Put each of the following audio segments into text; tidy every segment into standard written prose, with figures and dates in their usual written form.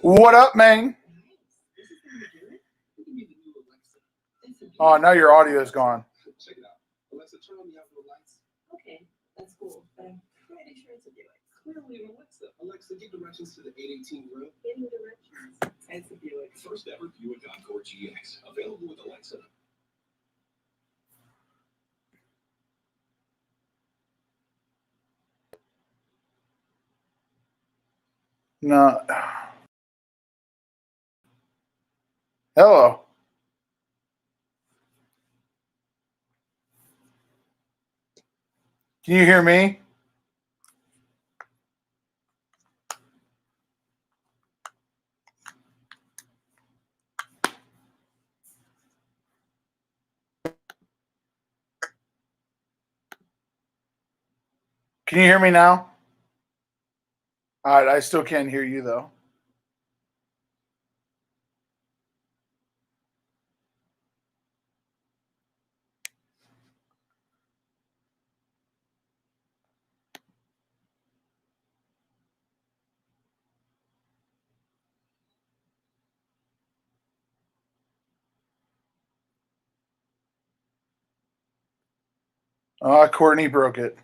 What up, man? Oh, now your audio is gone. Check it out. Alexa, turn on the outdoor lights. Okay, that's cool, but I'm pretty sure it's a Buick. Clearly an Alexa. Alexa, give directions to the 818 grill. Getting directions. It's a Buick. First ever Buick Encore GX. Available with Alexa. No. Hello. Can you hear me? Can you hear me now? All right, I still can't hear you though. Courtney broke it.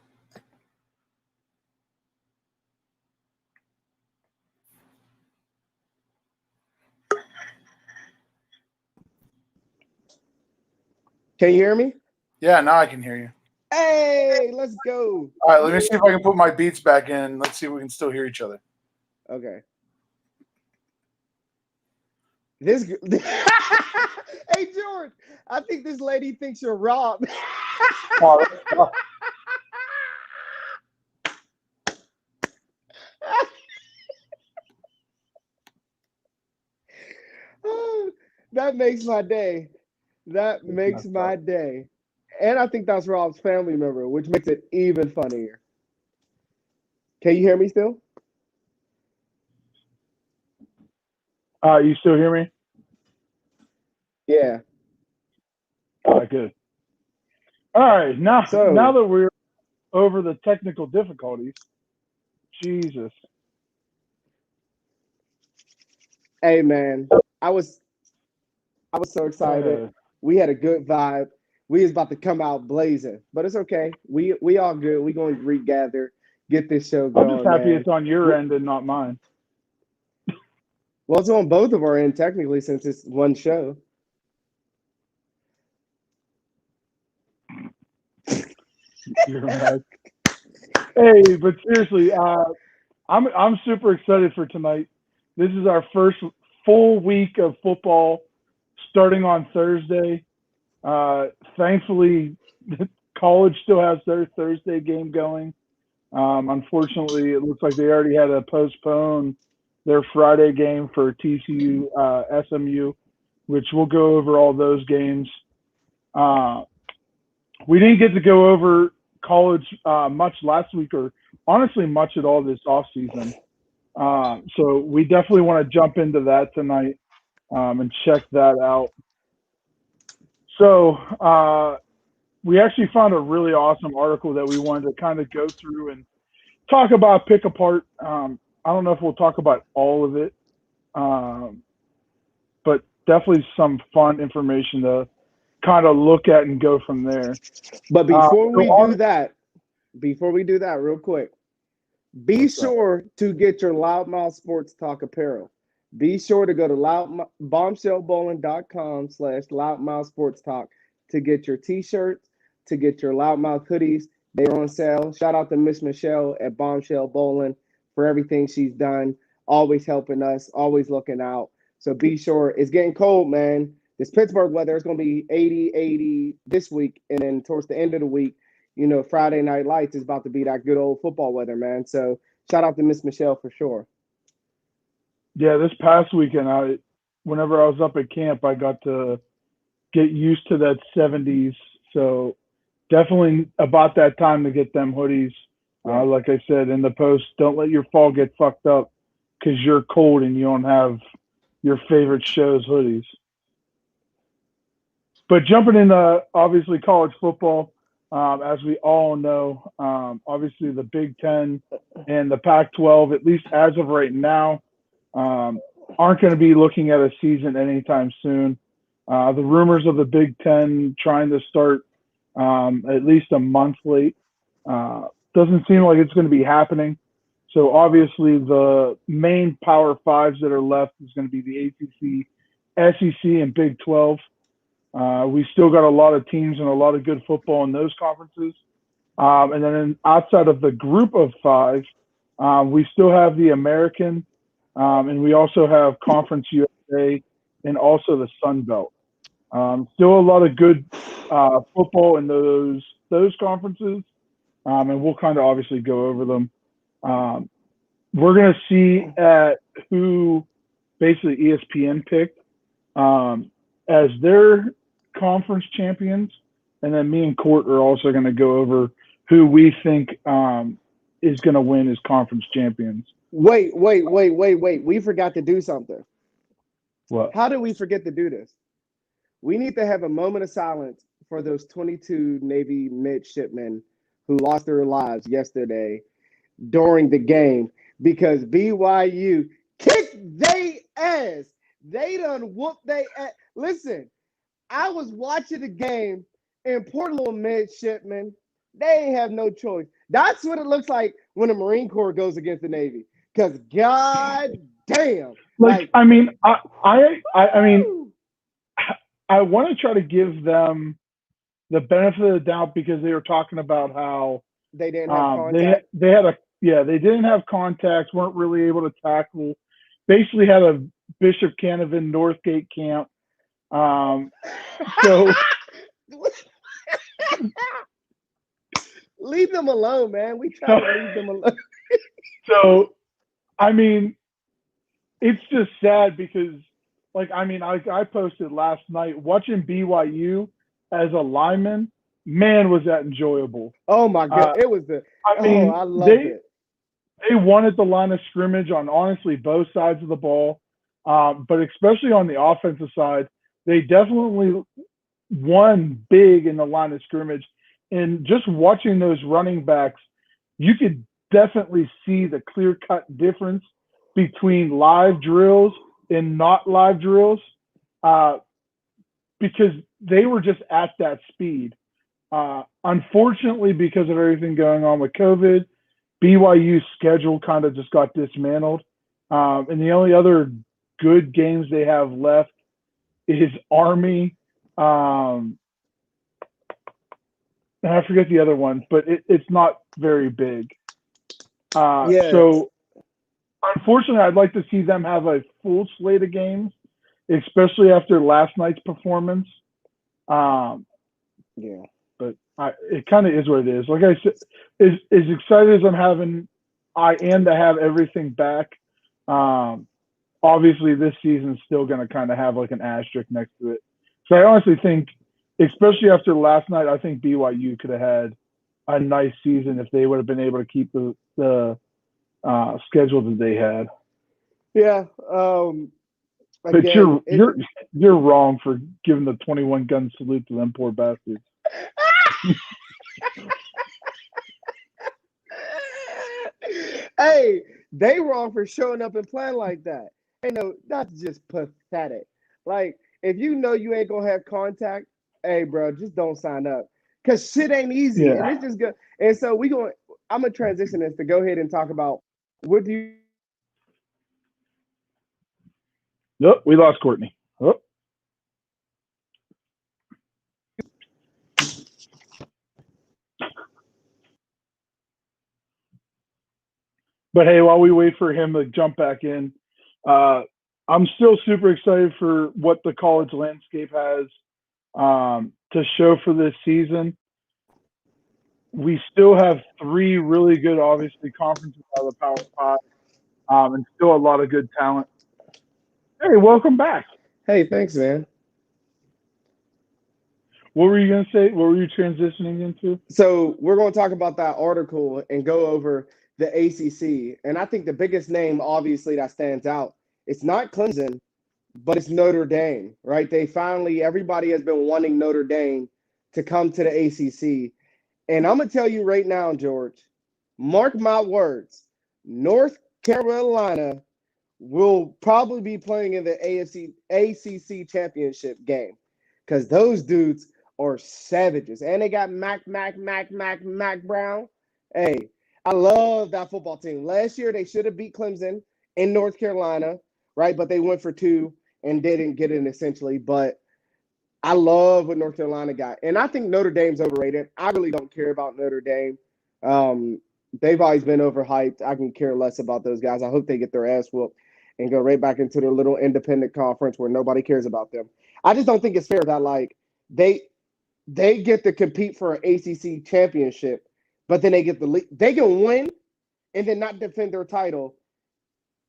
Can you hear me? Yeah, now I can hear you. Hey, let's go. All right, let me see if I can put my beats back in. Let's see if we can still hear each other. Okay. This Hey George, I think this lady thinks you're Rob. Oh, Oh, that makes my day. That makes my day. And I think that's Rob's family member, which makes it even funnier. Can you hear me still? you still hear me? Yeah. All right, good. All right, now So- now that we're over the technical difficulties, Jesus. Hey man, I was so excited. We had a good vibe. We was about to come out blazing, but it's okay. We all good. We going to regather, get this show I'm going. just happy man. it's on your end and not mine. Well, it's on both of our end technically since it's one show. You're right. Hey, but seriously, I'm super excited for tonight. This is our first full week of football starting on Thursday. Thankfully, college still has their Thursday game going. Unfortunately, it looks like they already had to postpone their Friday game for TCU SMU, which we'll go over all those games. We didn't get to go over college much last week, or honestly much at all this off season. So we definitely want to jump into that tonight and check that out. So we actually found a really awesome article that we wanted to kind of go through and talk about, pick apart. I don't know if we'll talk about all of it, but definitely some fun information to kind of look at and go from there. But before we do that, real quick, be sure to get your Loudmouth Sports Talk apparel. Be sure to go to bombshellbowling.com/loudmouth sports talk to get your t-shirts, to get your Loudmouth hoodies. They're on sale. Shout out to Miss Michelle at Bombshell Bowling for everything she's done, always helping us, always looking out. So be sure. It's getting cold, man. This Pittsburgh weather is going to be 80 this week, and then towards the end of the week, Friday Night Lights is about to be that good old football weather, man. So shout out to Miss Michelle for sure. Yeah, this past weekend, whenever I was up at camp, I got to get used to that 70s. So definitely about that time to get them hoodies. Like I said in the post, don't let your fall get fucked up because you're cold and you don't have your favorite show's hoodies. But jumping into obviously college football, as we all know, obviously the Big Ten and the Pac-12, at least as of right now, aren't going to be looking at a season anytime soon. The rumors of the Big Ten trying to start at least a month late doesn't seem like it's going to be happening. So obviously the main Power Fives that are left is going to be the ACC, SEC, and Big 12. We still got a lot of teams and a lot of good football in those conferences. And then outside of the group of five, we still have the American, and we also have Conference USA and also the Sun Belt. Still a lot of good football in those conferences, and we'll kind of obviously go over them. We're going to see who basically ESPN picked as their conference champions, and then me and Court are also going to go over who we think is going to win as conference champions. Wait. We forgot to do something. What? How did we forget to do this? We need to have a moment of silence for those 22 Navy midshipmen who lost their lives yesterday during the game because BYU kicked they ass. They done whooped they ass. Listen, I was watching the game and poor little midshipmen, they ain't have no choice. That's what it looks like when the Marine Corps goes against the Navy. Because God damn. I mean, I want to try to give them the benefit of the doubt because they were talking about how they didn't have contact. They didn't have contacts, weren't really able to tackle. Basically had a Bishop Canavan Northgate camp. So leave them alone, man. We try to leave them alone. So, I mean, it's just sad because, I posted last night watching BYU as a lineman. Man, was that enjoyable! Oh my God, it was I loved it. They won at the line of scrimmage on honestly both sides of the ball, but especially on the offensive side, they definitely won big in the line of scrimmage. And just watching those running backs, you could definitely see the clear-cut difference between live drills and not live drills because they were just at that speed. Unfortunately, because of everything going on with COVID, BYU's schedule kind of just got dismantled. And the only other good games they have left is Army. And I forget the other ones, but it's not very big. So, unfortunately, I'd like to see them have a full slate of games, especially after last night's performance. But it kind of is what it is. Like I said, as excited as I am to have everything back. Obviously, this season's still going to kind of have like an asterisk next to it. So I honestly think, especially after last night, I think BYU could have had a nice season if they would have been able to keep the schedule that they had. Yeah. But you're wrong for giving the 21 gun salute to them poor bastards. Hey, they wrong for showing up and playing like that. Hey, no, that's just pathetic. Like, if you know you ain't gonna have contact, hey, bro, just don't sign up. Cause shit ain't easy, and it's just good. And so I'm gonna transition this to go ahead and talk about what do you. Nope, we lost Courtney. Oh. But hey, while we wait for him to jump back in, I'm still super excited for what the college landscape has to show for this season. We still have three really good, obviously, conferences out of the Power Five, and still a lot of good talent. Hey, welcome back. Hey, thanks, man. What were you going to say? What were you transitioning into? So we're going to talk about that article and go over the ACC. And I think the biggest name, obviously, that stands out, it's not Clemson, but it's Notre Dame, right? Everybody has been wanting Notre Dame to come to the ACC. And I'm going to tell you right now, George, mark my words, North Carolina will probably be playing in the ACC championship game because those dudes are savages. And they got Mac Brown. Hey, I love that football team. Last year, they should have beat Clemson in North Carolina, right? But they went for 2 and didn't get it essentially. But I love what North Carolina got. And I think Notre Dame's overrated. I really don't care about Notre Dame. They've always been overhyped. I can care less about those guys. I hope they get their ass whooped and go right back into their little independent conference where nobody cares about them. I just don't think it's fair that like they get to compete for an ACC championship, but then they can win and then not defend their title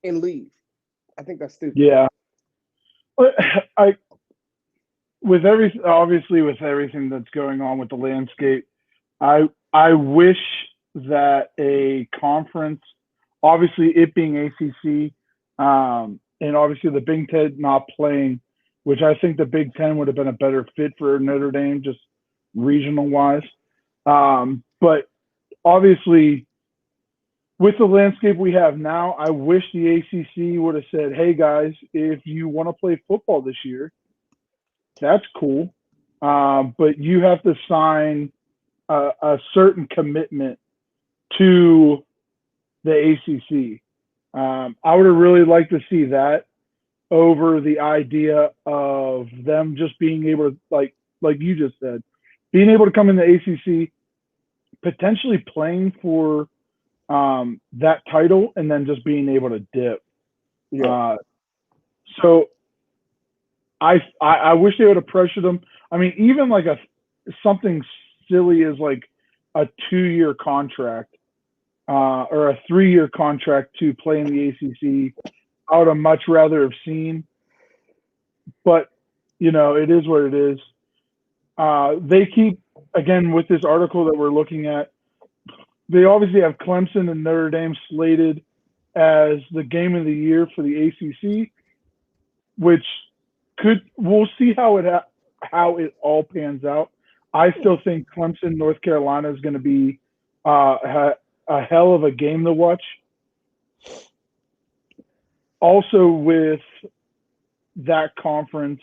and leave. I think that's stupid. Yeah. But with everything that's going on with the landscape, I wish that a conference, obviously it being ACC, and obviously the Big Ten not playing, which I think the Big Ten would have been a better fit for Notre Dame, just regional wise. But obviously, with the landscape we have now, I wish the ACC would have said, "Hey guys, if you want to play football this year, that's cool, but you have to sign a certain commitment to the ACC." I would have really liked to see that over the idea of them just being able to, like you just said, being able to come in the ACC, potentially playing for that title, and then just being able to dip. Yeah. So I wish they would have pressured them. I mean, even like something silly as like a 2-year contract or a 3-year contract to play in the ACC, I would have much rather have seen. But, you know, it is what it is. They keep, again, with this article that we're looking at, they obviously have Clemson and Notre Dame slated as the game of the year for the ACC, which we'll see how it all pans out. I still think Clemson, North Carolina is going to be a hell of a game to watch. Also, with that conference,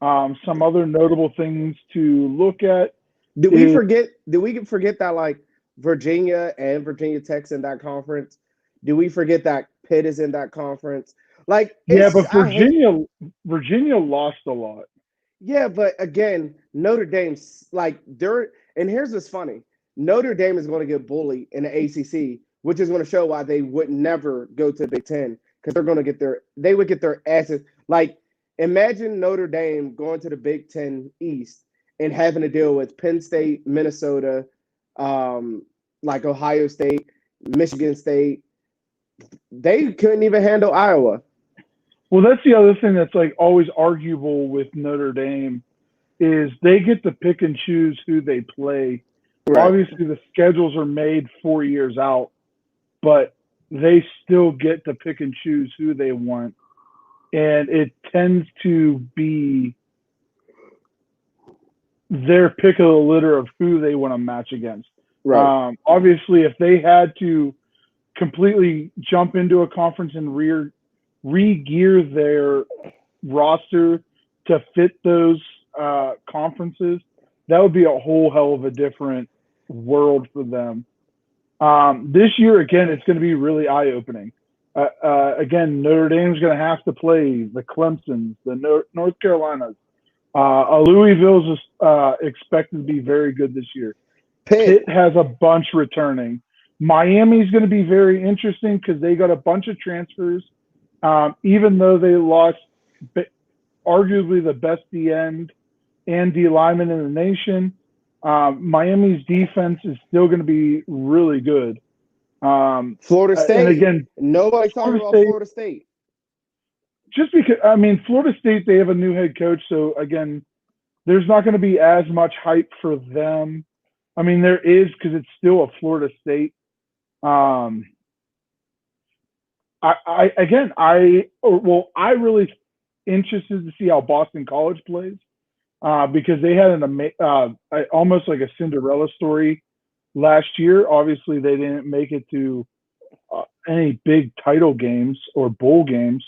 some other notable things to look at. Did we forget that like Virginia and Virginia Tech's in that conference? Do we forget that Pitt is in that conference? Like, yeah, but Virginia lost a lot. Yeah, but again, Notre Dame's like and here's what's funny. Notre Dame is going to get bullied in the ACC, which is going to show why they would never go to the Big Ten, because they would get their asses. Like, imagine Notre Dame going to the Big Ten East and having to deal with Penn State, Minnesota, like Ohio State, Michigan State. They couldn't even handle Iowa. Well, that's the other thing that's like always arguable with Notre Dame is they get to pick and choose who they play. Right. Obviously, the schedules are made 4 years out, but they still get to pick and choose who they want. And it tends to be their pick of the litter of who they want to match against. Right. Obviously, if they had to completely jump into a conference and re-gear their roster to fit those conferences, that would be a whole hell of a different world for them. This year, again, it's going to be really eye-opening. Again, Notre Dame's going to have to play the Clemsons, the North Carolinas. Louisville's expected to be very good this year. Pitt has a bunch returning. Miami's going to be very interesting because they got a bunch of transfers. Even though they lost arguably the best D-end and D-lineman in the nation, Miami's defense is still going to be really good. Florida State. And again, nobody's talking about Florida State. Just because, I mean, Florida State, they have a new head coach. So, again, there's not going to be as much hype for them. I mean, there is because it's still a Florida State. I'm really interested to see how Boston College plays because they had almost like a Cinderella story last year. Obviously, they didn't make it to any big title games or bowl games.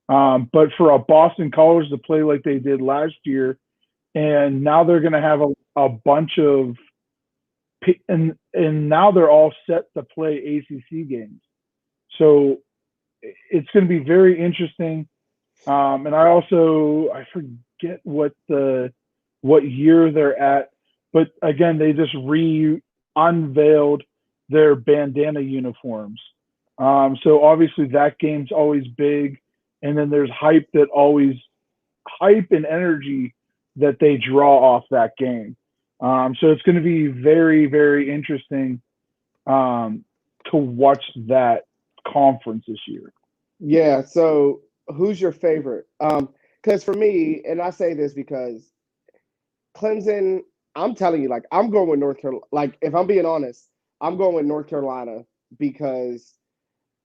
But for a Boston College to play like they did last year, and now they're going to have a bunch of and now they're all set to play ACC games. So it's going to be very interesting. And I forget what year they're at, but again, they just unveiled their bandana uniforms. So obviously that game's always big, and then there's hype and energy that they draw off that game. So it's going to be very, very interesting to watch that conference this year. Yeah. So who's your favorite? Because for me, and I say this because Clemson, I'm telling you, like, I'm going with North Carolina. Like, if I'm being honest, I'm going with North Carolina because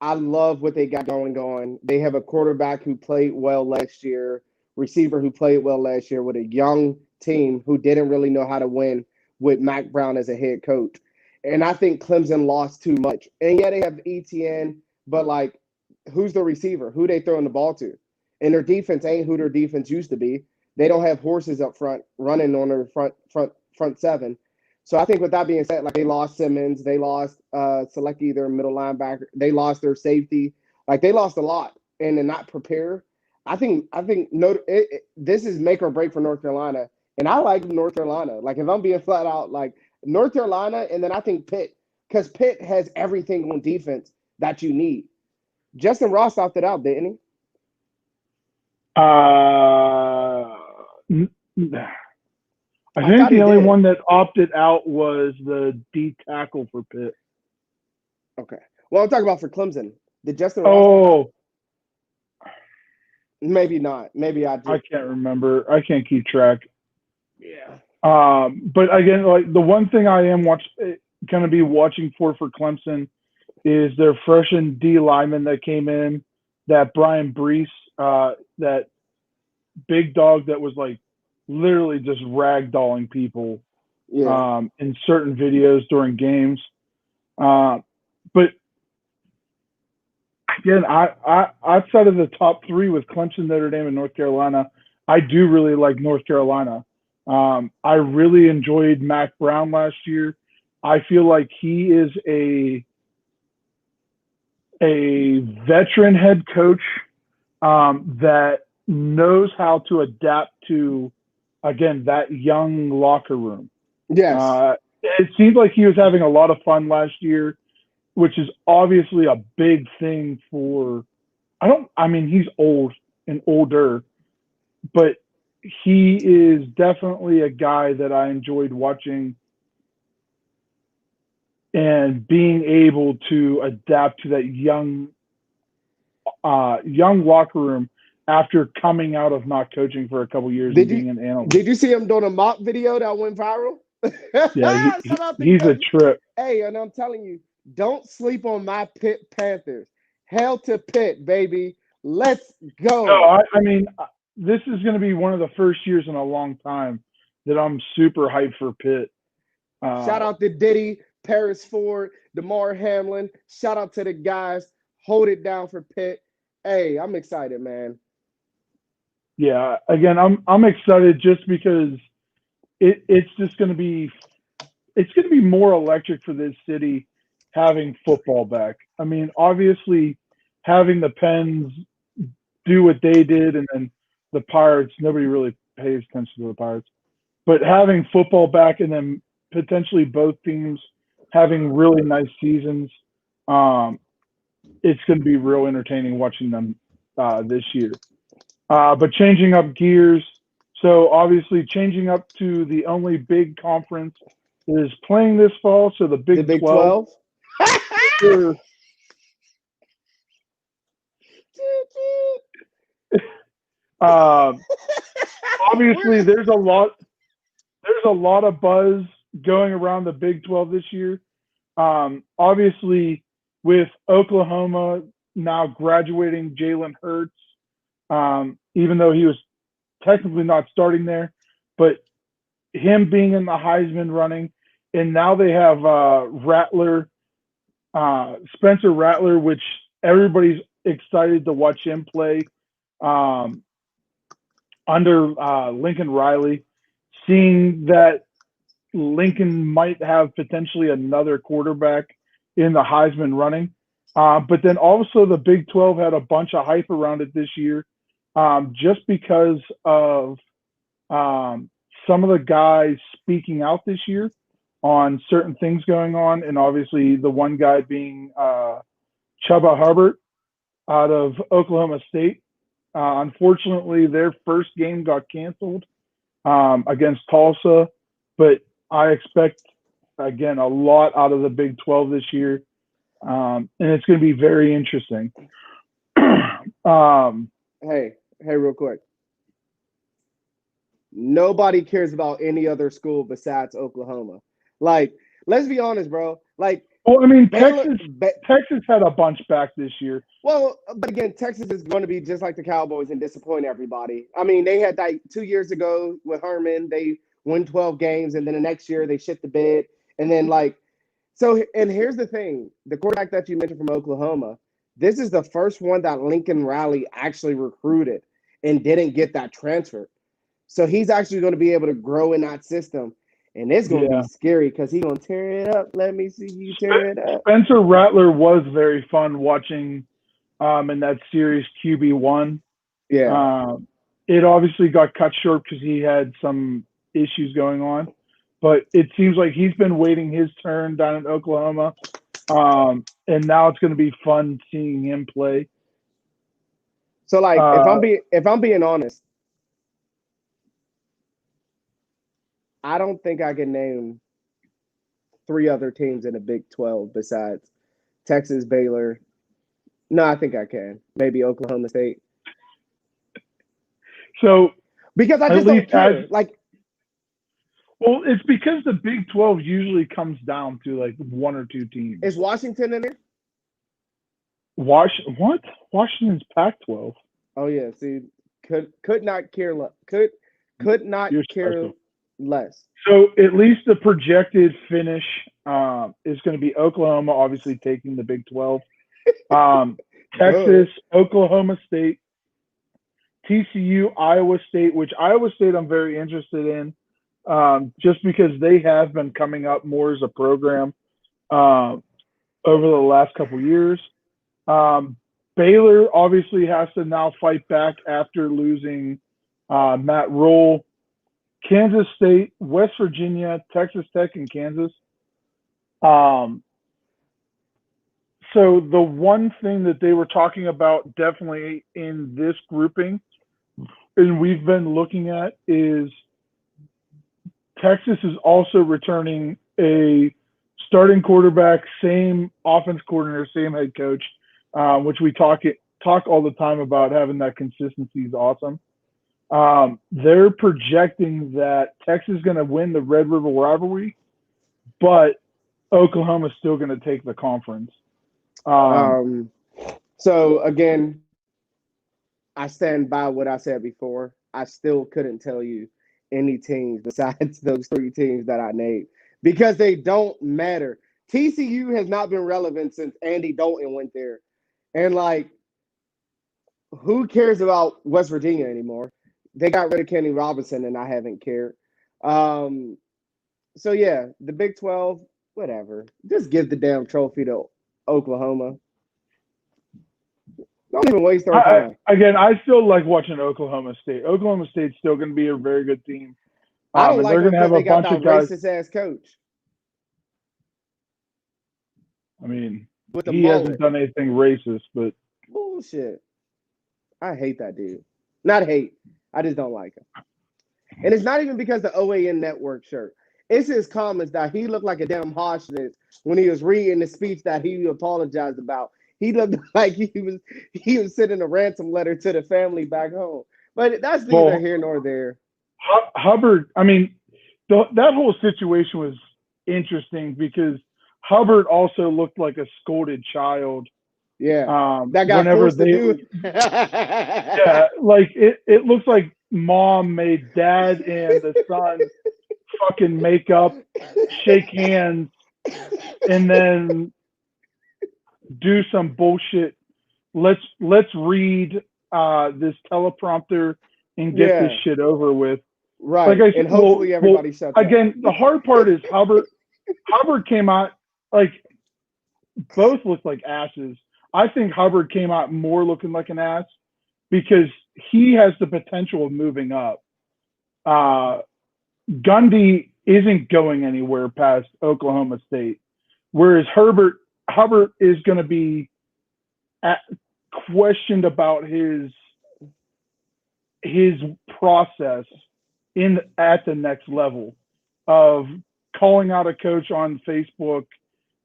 I love what they got going. They have a quarterback who played well last year, receiver who played well last year, with a young team who didn't really know how to win with Mac Brown as a head coach. And I think Clemson lost too much. And yeah, they have ETN, but like, who's the receiver? Who they throwing the ball to? And their defense ain't who their defense used to be. They don't have horses up front running on their front seven. So I think with that being said, like, they lost Simmons, they lost Selecki, their middle linebacker, they lost their safety. Like, they lost a lot, and to not prepare. I think this is make or break for North Carolina, and I like North Carolina. Like, if I'm being flat out, like, North Carolina, and then I think Pitt, because Pitt has everything on defense that you need. Justin Ross opted out, didn't he? I think the only one that opted out was the D tackle for Pitt. Okay. Well, I'm talking about for Clemson. Did Justin Ross? Oh. Maybe not. Maybe I can't remember. I can't keep track. Yeah. But again, like, the one thing I am going to be watching for Clemson is their freshman D lineman that came in, that Brian Brees, that big dog that was like literally just ragdolling people in certain videos during games. But again, I outside of the top three with Clemson, Notre Dame, and North Carolina, I do really like North Carolina. I really enjoyed Mac Brown last year. I feel like he is a veteran head coach that knows how to adapt to, again, that young locker room. Yes. It seemed like he was having a lot of fun last year, which is obviously a big thing for he's old and older, but he is definitely a guy that I enjoyed watching and being able to adapt to that young locker room after coming out of not coaching for a couple years and being an analyst. Did you see him doing a mock video that went viral? Yeah, he's a trip. Hey, and I'm telling you, don't sleep on my Pitt Panthers. Hell to Pitt, baby. Let's go. No, I mean, this is going to be one of the first years in a long time that I'm super hyped for Pitt. Shout out to Diddy, Paris Ford, DeMar Hamlin. Shout out to the guys. Hold it down for Pitt. Hey, I'm excited, man. Yeah, again, I'm excited just because it's just going to be more electric for this city having football back. I mean, obviously having the Pens do what they did, and then the Pirates, nobody really pays attention to the Pirates, but having football back and then potentially both teams having really nice seasons, it's going to be real entertaining watching them this year. But changing up gears, so obviously changing up to the only big conference is playing this fall, so the Big 12. Obviously, there's a lot of buzz going around the Big 12 this year. Obviously, with Oklahoma now graduating Jalen Hurts, even though he was technically not starting there, but him being in the Heisman running, and now they have Rattler Spencer Rattler, which everybody's excited to watch him play under Lincoln Riley, seeing that Lincoln might have potentially another quarterback in the Heisman running. But then also the Big 12 had a bunch of hype around it this year just because of some of the guys speaking out this year on certain things going on. And obviously the one guy being Chuba Hubbard out of Oklahoma State. Unfortunately, their first game got canceled against Tulsa, but I expect, again, a lot out of the Big 12 this year, and it's going to be very interesting. Hey, real quick. Nobody cares about any other school besides Oklahoma. Like, let's be honest, bro. Like, well, I mean, Baylor, Texas had a bunch back this year. well, but again, Texas is going to be just like the Cowboys and disappoint everybody. I mean, they had like 2 years ago with Herman, they won 12 games, and then the next year they shit the bed. And then, like, so, and here's the thing, the quarterback that you mentioned from Oklahoma, this is the first one that Lincoln Riley actually recruited and didn't get that transfer. So he's actually going to be able to grow in that system. And it's going to be scary because he's going to tear it up. Let me see you tear it up. Spencer Rattler was very fun watching in that series QB1. Yeah. It obviously got cut short because he had some issues going on. But it seems like he's been waiting his turn down in Oklahoma. And now it's going to be fun seeing him play. So, like, if I'm being honest, I don't think I can name 3 other teams in the Big 12 besides Texas, Baylor. No, I think I can. Maybe Oklahoma State. So, because I just don't care. Well, it's because the Big 12 usually comes down to like 1 or 2 teams. Is Washington in there? What? Washington's Pac-12. Oh yeah. See, could not care less. Could not care less. So at least the projected finish is going to be Oklahoma, obviously taking the Big 12. Texas, Oklahoma State, TCU, Iowa State, which Iowa State I'm very interested in. Just because they have been coming up more as a program over the last couple of years. Baylor obviously has to now fight back after losing Matt Rule. Kansas State, West Virginia, Texas Tech, and Kansas. So the one thing that they were talking about definitely in this grouping, and we've been looking at, is Texas is also returning a starting quarterback, same offense coordinator, same head coach, which we talk all the time about. Having that consistency is awesome. They're projecting that Texas is going to win the Red River rivalry, but Oklahoma's still going to take the conference. So again, I stand by what I said before. I still couldn't tell you any teams besides those 3 teams that I named because they don't matter. TCU has not been relevant since Andy Dalton went there. And like, who cares about West Virginia anymore? They got rid of Kenny Robinson and I haven't cared. So yeah, the Big 12, whatever. Just give the damn trophy to Oklahoma. Don't even waste our time. I still like watching Oklahoma State. Oklahoma State's still going to be a very good team. I don't like they're going to have a bunch of guys. Racist ass coach. I mean, with the he hasn't done anything racist, but bullshit. I hate that dude. Not hate. I just don't like him. And it's not even because the OAN network shirt. It's his comments that he looked like a damn hostage when he was reading the speech that he apologized about. He looked like he was sending a ransom letter to the family back home. But that's neither here nor there. Hubbard, I mean, that whole situation was interesting because Hubbard also looked like a scolded child. Yeah. That got forced to do. Yeah, like it looks like mom made dad and the son fucking make up, shake hands, and then do some bullshit. Let's read this teleprompter and get this shit over with. Right. Like I said, and hopefully everybody shuts up. Again, the hard part is Hubbard. Hubbard came out like both looked like asses. I think Hubbard came out more looking like an ass because he has the potential of moving up. Gundy isn't going anywhere past Oklahoma State, whereas Hubbard is going to be questioned about his process at the next level of calling out a coach on Facebook,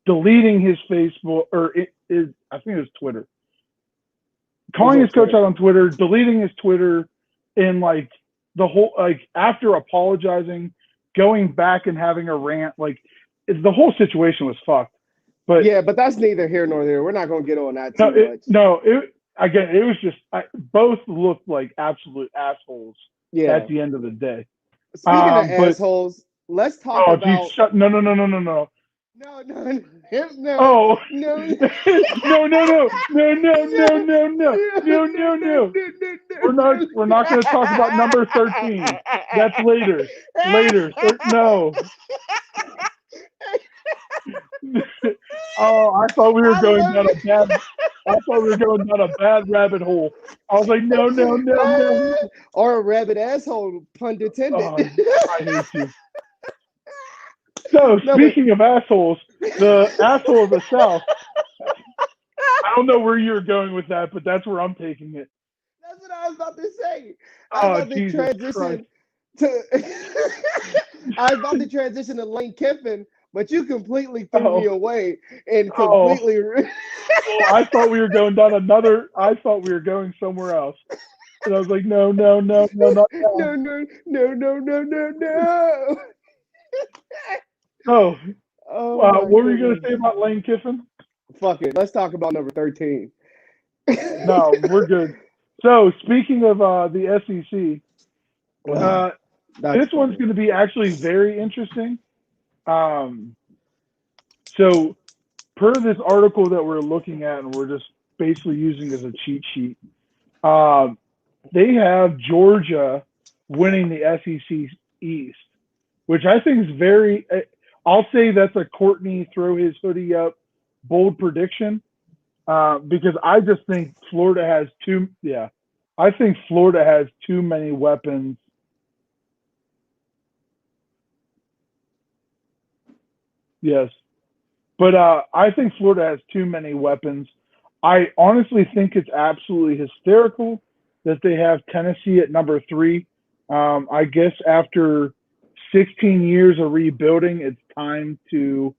deleting his Facebook, or I think it was Twitter. Calling his coach out on Twitter, deleting his Twitter, and like the whole, like after apologizing, going back and having a rant, like the whole situation was fucked. But yeah, but that's neither here nor there. We're not going to get on that too much. It was just both looked like absolute assholes at the end of the day. Speaking of assholes, let's talk about. No. No. Oh no. No. We're not going to talk about number 13. That's later. No. Oh, I thought we were going down a bad rabbit hole. I was like, no. Or a rabbit asshole, pun intended. Oh, I hate you. So, speaking of assholes, the asshole of the South. I don't know where you're going with that, but that's where I'm taking it. That's what I was about to say. I was about to transition to Lane Kiffin, but you completely threw me away and completely. I thought we were going down I thought we were going somewhere else, and I was like, no, not that. No. What were you going to say about Lane Kiffin? Fuck it. Let's talk about number 13. No, we're good. So, speaking of the SEC, this one's going to be actually very interesting. So, per this article that we're looking at, and we're just basically using as a cheat sheet, they have Georgia winning the SEC East, which I think is very. I'll say that's a Courtney throw his hoodie up bold prediction, because I just think Florida has too many weapons. Yes. But I think Florida has too many weapons. I honestly think it's absolutely hysterical that they have Tennessee at number 3. I guess after 16 years of rebuilding, it's time to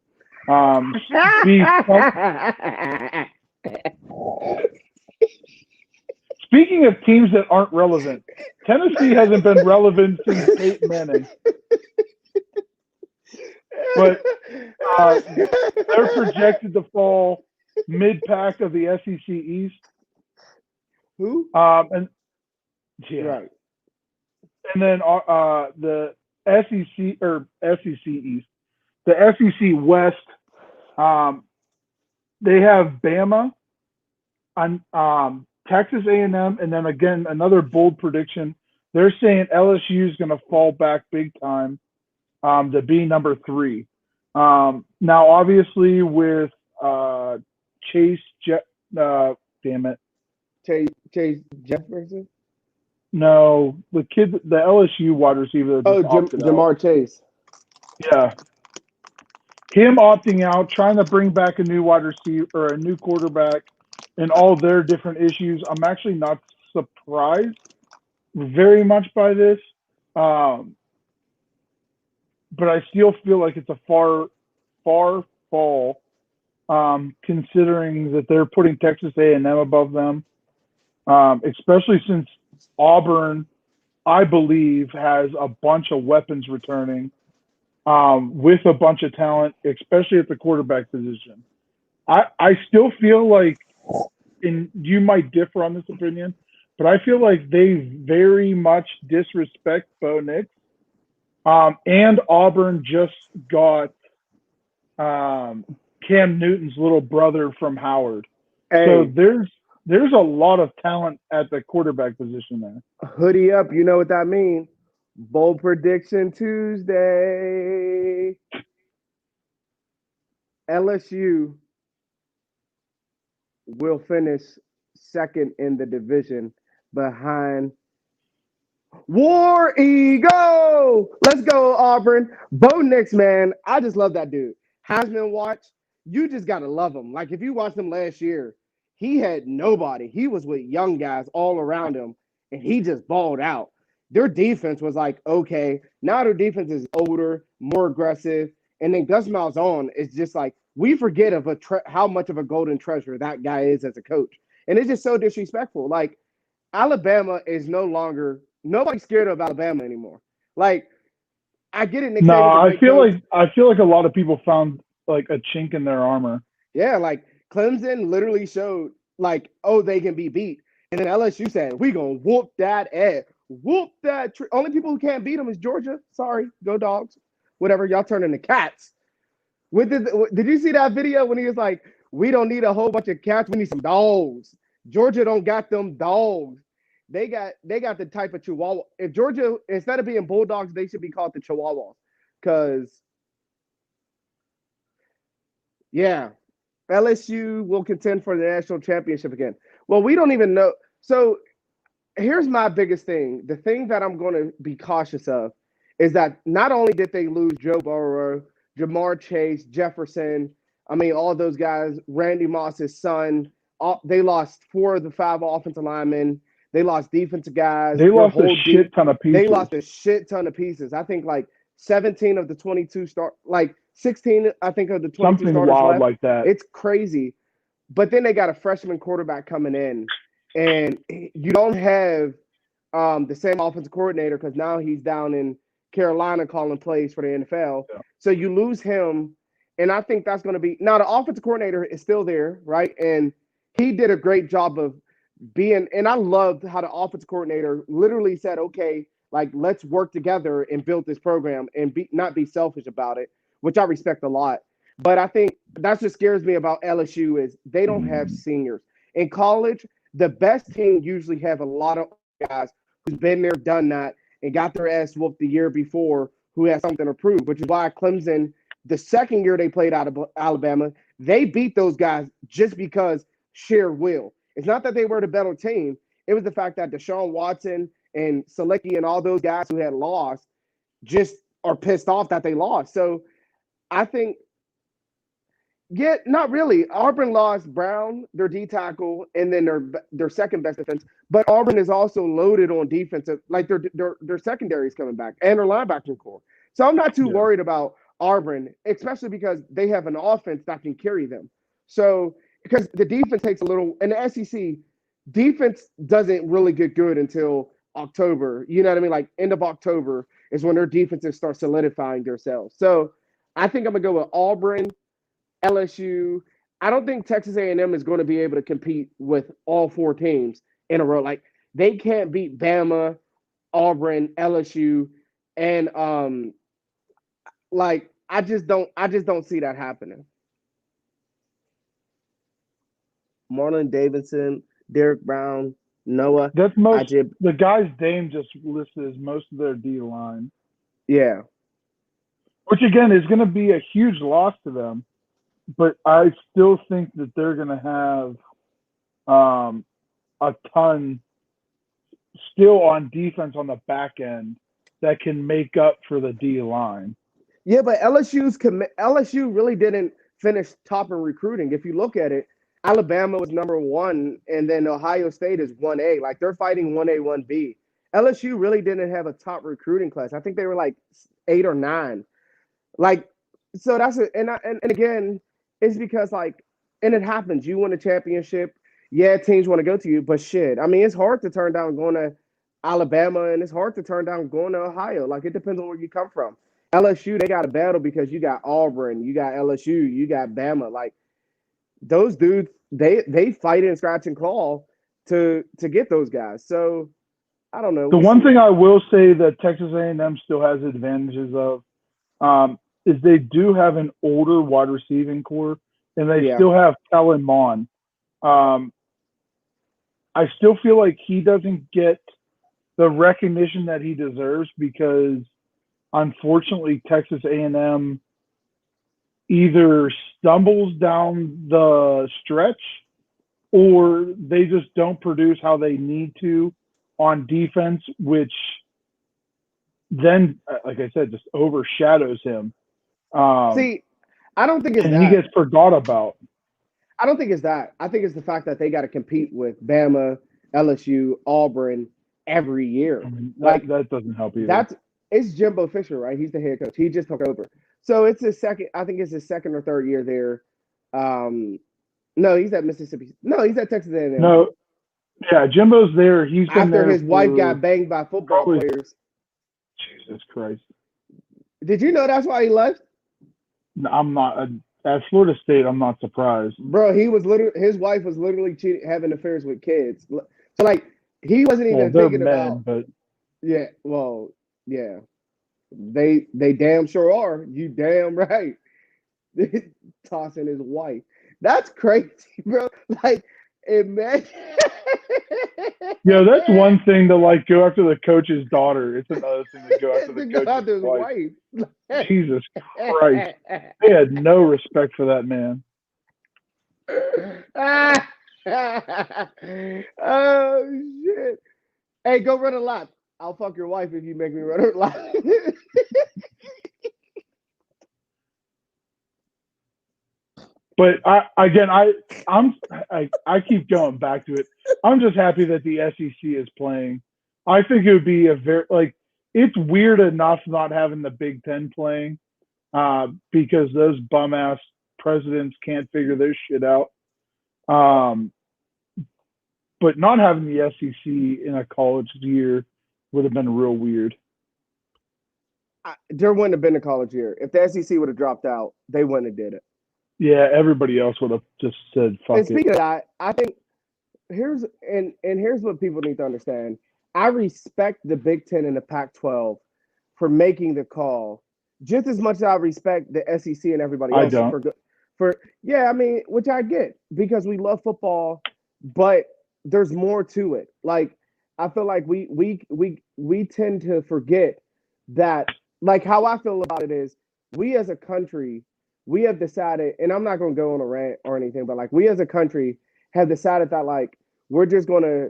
be. Speaking of teams that aren't relevant, Tennessee hasn't been relevant since Peyton Manning. But they're projected to fall mid-pack of the SEC East. Who? Right. And then the SEC East, the SEC West. They have Bama, on Texas A&M, and then again another bold prediction. They're saying LSU is going to fall back big time. To be number 3. Now, obviously, with Chase Jefferson? No, the LSU wide receiver. Jamar Chase. Yeah. Him opting out, trying to bring back a new wide receiver or a new quarterback, and all their different issues. I'm actually not surprised very much by this. But I still feel like it's a far fall, considering that they're putting Texas A&M above them, especially since Auburn, I believe, has a bunch of weapons returning, with a bunch of talent, especially at the quarterback position. I still feel like, and you might differ on this opinion, but I feel like they very much disrespect Bo Nix. And Auburn just got Cam Newton's little brother from Howard. Hey, So there's a lot of talent at the quarterback position there. hoodie up. You know what that means? Bold prediction Tuesday. LSU will finish second in the division behind War Eagle. Let's go, Auburn. Bo Nix, man. I just love that dude. Heisman watch. You just got to love him. Like, if you watched him last year, he had nobody. He was with young guys all around him, and he just balled out. Their defense was like, okay. Now their defense is older, more aggressive. And then Gus Malzahn is just like, we forget of how much of a golden treasure that guy is as a coach. And it's just so disrespectful. Like, Alabama is no longer – nobody's scared of Alabama anymore. Like, I get it. Nick No, Saban's a great coach. I feel like a lot of people found like a chink in their armor. Yeah, like Clemson literally showed like, oh, they can be beat. And then LSU said, we going to whoop that ass. Whoop that. Only people who can't beat them is Georgia. Sorry. Go Dogs. Whatever. Y'all turn into cats. Did you see that video when he was like, we don't need a whole bunch of cats. We need some dogs. Georgia don't got them dogs. They got the type of Chihuahua. If Georgia, instead of being Bulldogs, they should be called the Chihuahuas. Because, yeah, LSU will contend for the national championship again. Well, we don't even know. So here's my biggest thing. The thing that I'm going to be cautious of is that not only did they lose Joe Burrow, Jamar Chase, Jefferson, I mean, all those guys, Randy Moss's son, they lost 4 of the 5 offensive linemen. They lost defensive guys. They lost a shit ton of pieces. They lost a shit ton of pieces. I think like 17 of the 22 like 16, I think, of the 22 something starters wild left. like that. It's crazy. But then they got a freshman quarterback coming in, and you don't have the same offensive coordinator because now he's down in Carolina calling plays for the NFL. Yeah. So you lose him, and I think that's going to be – now the offensive coordinator is still there, right? And he did a great job of being – and I loved how the offensive coordinator literally said, okay, like, let's work together and build this program and not be selfish about it, which I respect a lot. But I think that's what scares me about LSU is they don't have seniors. In college, the best team usually have a lot of guys who's been there, done that, and got their ass whooped the year before who has something to prove, which is why Clemson, the second year they played out of Alabama, they beat those guys just because sheer will. It's not that they were the better team. It was the fact that Deshaun Watson and Selecki and all those guys who had lost just are pissed off that they lost. So I think, yeah, not really. Auburn lost Brown, their D tackle, and then their second best defense. But Auburn is also loaded on defensive, like their secondary is coming back and their linebacking core. So I'm not too worried about Auburn, especially because they have an offense that can carry them. So because the defense takes a little, and the SEC defense doesn't really get good until October. You know what I mean? Like end of October is when their defenses start solidifying themselves. So I think I'm gonna go with Auburn, LSU. I don't think Texas A&M is going to be able to compete with all 4 teams in a row. Like they can't beat Bama, Auburn, LSU, and like I just don't see that happening. Marlon Davidson, Derek Brown, Noah. That's most Ajib. The guys Dame just listed as most of their D line. Yeah. Which again is going to be a huge loss to them. But I still think that they're going to have a ton still on defense on the back end that can make up for the D line. Yeah, but LSU really didn't finish top in recruiting. If you look at it, Alabama was number 1, and then Ohio State is 1A. Like they're fighting 1A, 1B. LSU really didn't have a top recruiting class. I think they were like 8 or 9. Like so that's it. And again. It's because, like, and it happens. You win a championship. Yeah, teams want to go to you, but shit. I mean, it's hard to turn down going to Alabama, and it's hard to turn down going to Ohio. Like, it depends on where you come from. LSU, they got a battle because you got Auburn, you got LSU, you got Bama. Like, those dudes, they fight and scratch and claw to get those guys. So, I don't know. The one thing I will say that Texas A&M still has advantages of is they do have an older wide receiving core. and they Yeah. still have Kellen Mond. I still feel like he doesn't get the recognition that he deserves because, unfortunately, Texas A&M either stumbles down the stretch or they just don't produce how they need to on defense, which then, like I said, just overshadows him. See, I don't think it's And he that. gets forgot about. I don't think it's that. I think it's the fact that they got to compete with Bama, LSU, Auburn every year. Like That doesn't help either. that's it's Jimbo Fisher, right? He's the head coach. He just took over. So it's his second, I think it's his second or third year there. No, he's at Mississippi. No, he's at Texas A&M. No, yeah, Jimbo's there. He's been After there his wife for- got banged by football probably- players. Jesus Christ. Did you know that's why he left? No, I'm not at Florida State. I'm not surprised. Bro, his wife was literally having affairs with kids. So like he wasn't Well, even they're thinking men, about. but Yeah, well, yeah. They damn sure are. You damn right. Tossing his wife. That's crazy, bro. Like, imagine. that's one thing to like go after the coach's daughter. It's another thing to go after the To go after coach's his wife. wife. Jesus Christ. They had no respect for that man. Oh shit! Hey, go run a lap. I'll fuck your wife if you make me run a lap. But I keep going back to it. I'm just happy that the SEC is playing. I think it would be it's weird enough not having the Big Ten playing because those bum ass presidents can't figure their shit out. But not having the SEC in a college year would have been real weird. There wouldn't have been a college year. If the SEC would have dropped out, they wouldn't have did it. Yeah, everybody else would have just said fuck And it. speaking of that, I think here's what people need to understand. I respect the Big Ten and the Pac-12 for making the call just as much as I respect the SEC and everybody I else don't. which I get because we love football, but there's more to it. Like I feel like we tend to forget that. Like how I feel about it is we as a country, we have decided, and I'm not going to go on a rant or anything, but like we as a country have decided that like we're just going to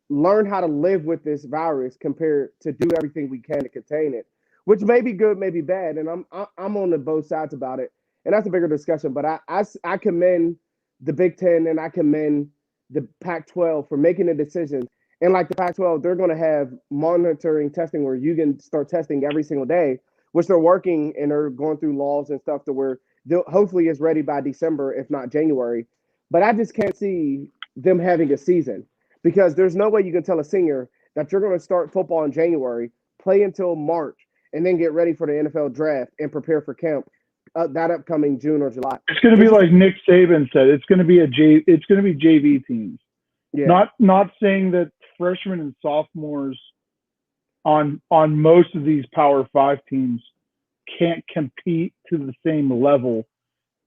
learn how to live with this virus compared to do everything we can to contain it, which may be good, may be bad, and I'm on the both sides about it, and that's a bigger discussion. But I commend the Big Ten and I commend the Pac-12 for making a decision. And like the Pac-12, they're going to have monitoring testing where you can start testing every single day, which they're working and they're going through laws and stuff to where they'll hopefully it's ready by December, if not January. But I just can't see them having a season because there's no way you can tell a senior that you're going to start football in January, play until March, and then get ready for the NFL draft and prepare for camp that upcoming June or July. It's going to be like Nick Saban said. It's going to be JV teams. Yeah. Not saying that freshmen and sophomores on most of these Power 5 teams can't compete to the same level,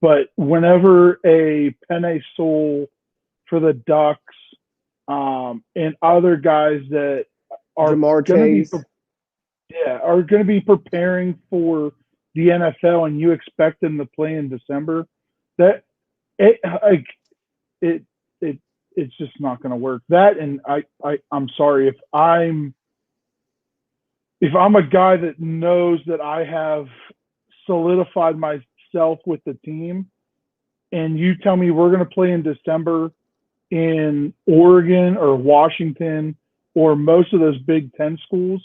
but whenever a Penei Sewell for the Ducks and other guys that are Jamar going Chase. are going to be preparing for the NFL and you expect them to play in December, it's just not going to work. That, and I'm sorry if I'm a guy that knows that I have solidified myself with the team, and you tell me we're going to play in December in Oregon or Washington or most of those Big Ten schools,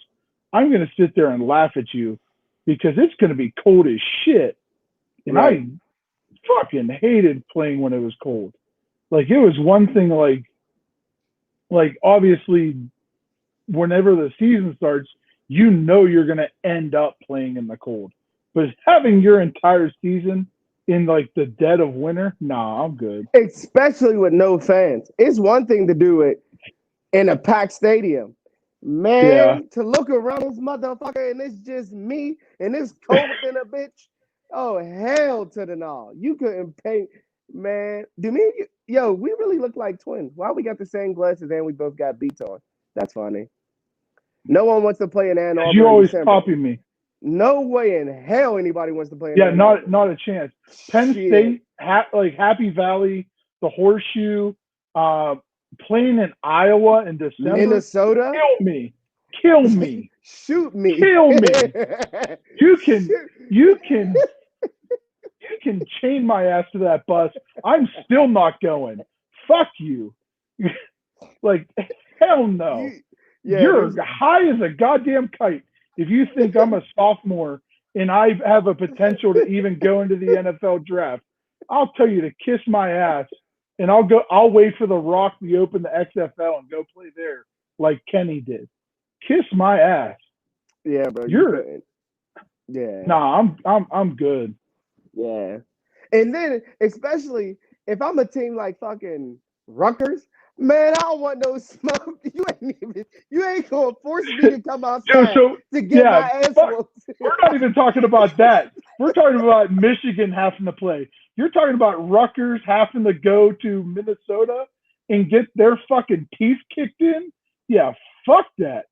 I'm going to sit there and laugh at you because it's going to be cold as shit. And Right. I fucking hated playing when it was cold. Like it was one thing like obviously whenever the season starts, you know you're going to end up playing in the cold. But having your entire season in like the dead of winter, nah, I'm good. Especially with no fans. It's one thing to do it in a packed stadium. Man, to look around this motherfucker and it's just me and it's cold in a bitch. Oh, hell to the no. You couldn't pay. Man, do me, yo, we really look like twins. Why we got the same glasses and we both got beats on? That's funny. No one wants to play in Ann Because you Arbor in always December. copy me. No way in hell anybody wants to play in Yeah, Ann Arbor. not a chance. Penn Shit. State, like Happy Valley, the Horseshoe, playing in Iowa in December. Minnesota. Kill me. Shoot me. Kill me. You Shoot. can chain my ass to that bus. I'm still not going. Fuck you. Like, hell no. You're high as a goddamn kite if you think I'm a sophomore and I have a potential to even go into the NFL draft. I'll tell you to kiss my ass, and I'll wait for the Rock to open the XFL and go play there like Kenny did. Kiss my ass. Yeah, bro. Yeah. Nah, I'm good. Yeah. And then, especially if I'm a team like fucking Rutgers, man, I don't want no smoke. You ain't gonna force me to come outside to get my ass whooped. We're not even talking about that. We're talking about Michigan having to play. You're talking about Rutgers having to go to Minnesota and get their fucking teeth kicked in? Yeah, fuck that.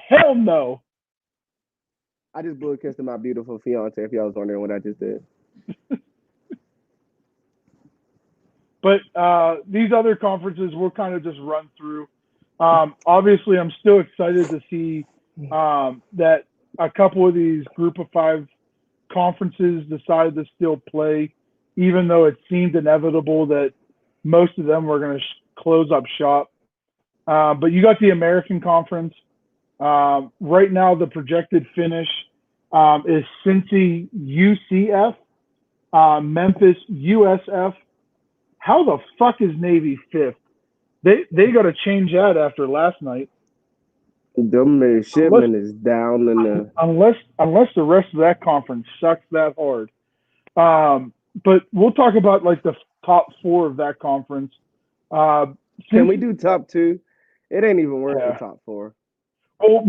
Hell no. I just blew a kiss to my beautiful fiance, if y'all was wondering what I just did. But these other conferences we'll kind of just run through. Obviously, I'm still excited to see that a couple of these group of 5 conferences decided to still play, even though it seemed inevitable that most of them were going to close up shop. But you got the American Conference. Right now, the projected finish is Cincy UCF, Memphis USF. How the fuck is Navy 5th? They got to change that after last night. The shipment is down in the unless the rest of that conference sucks that hard. But we'll talk about like the top 4 of that conference. Can we do top 2? It ain't even worth the top 4. Well,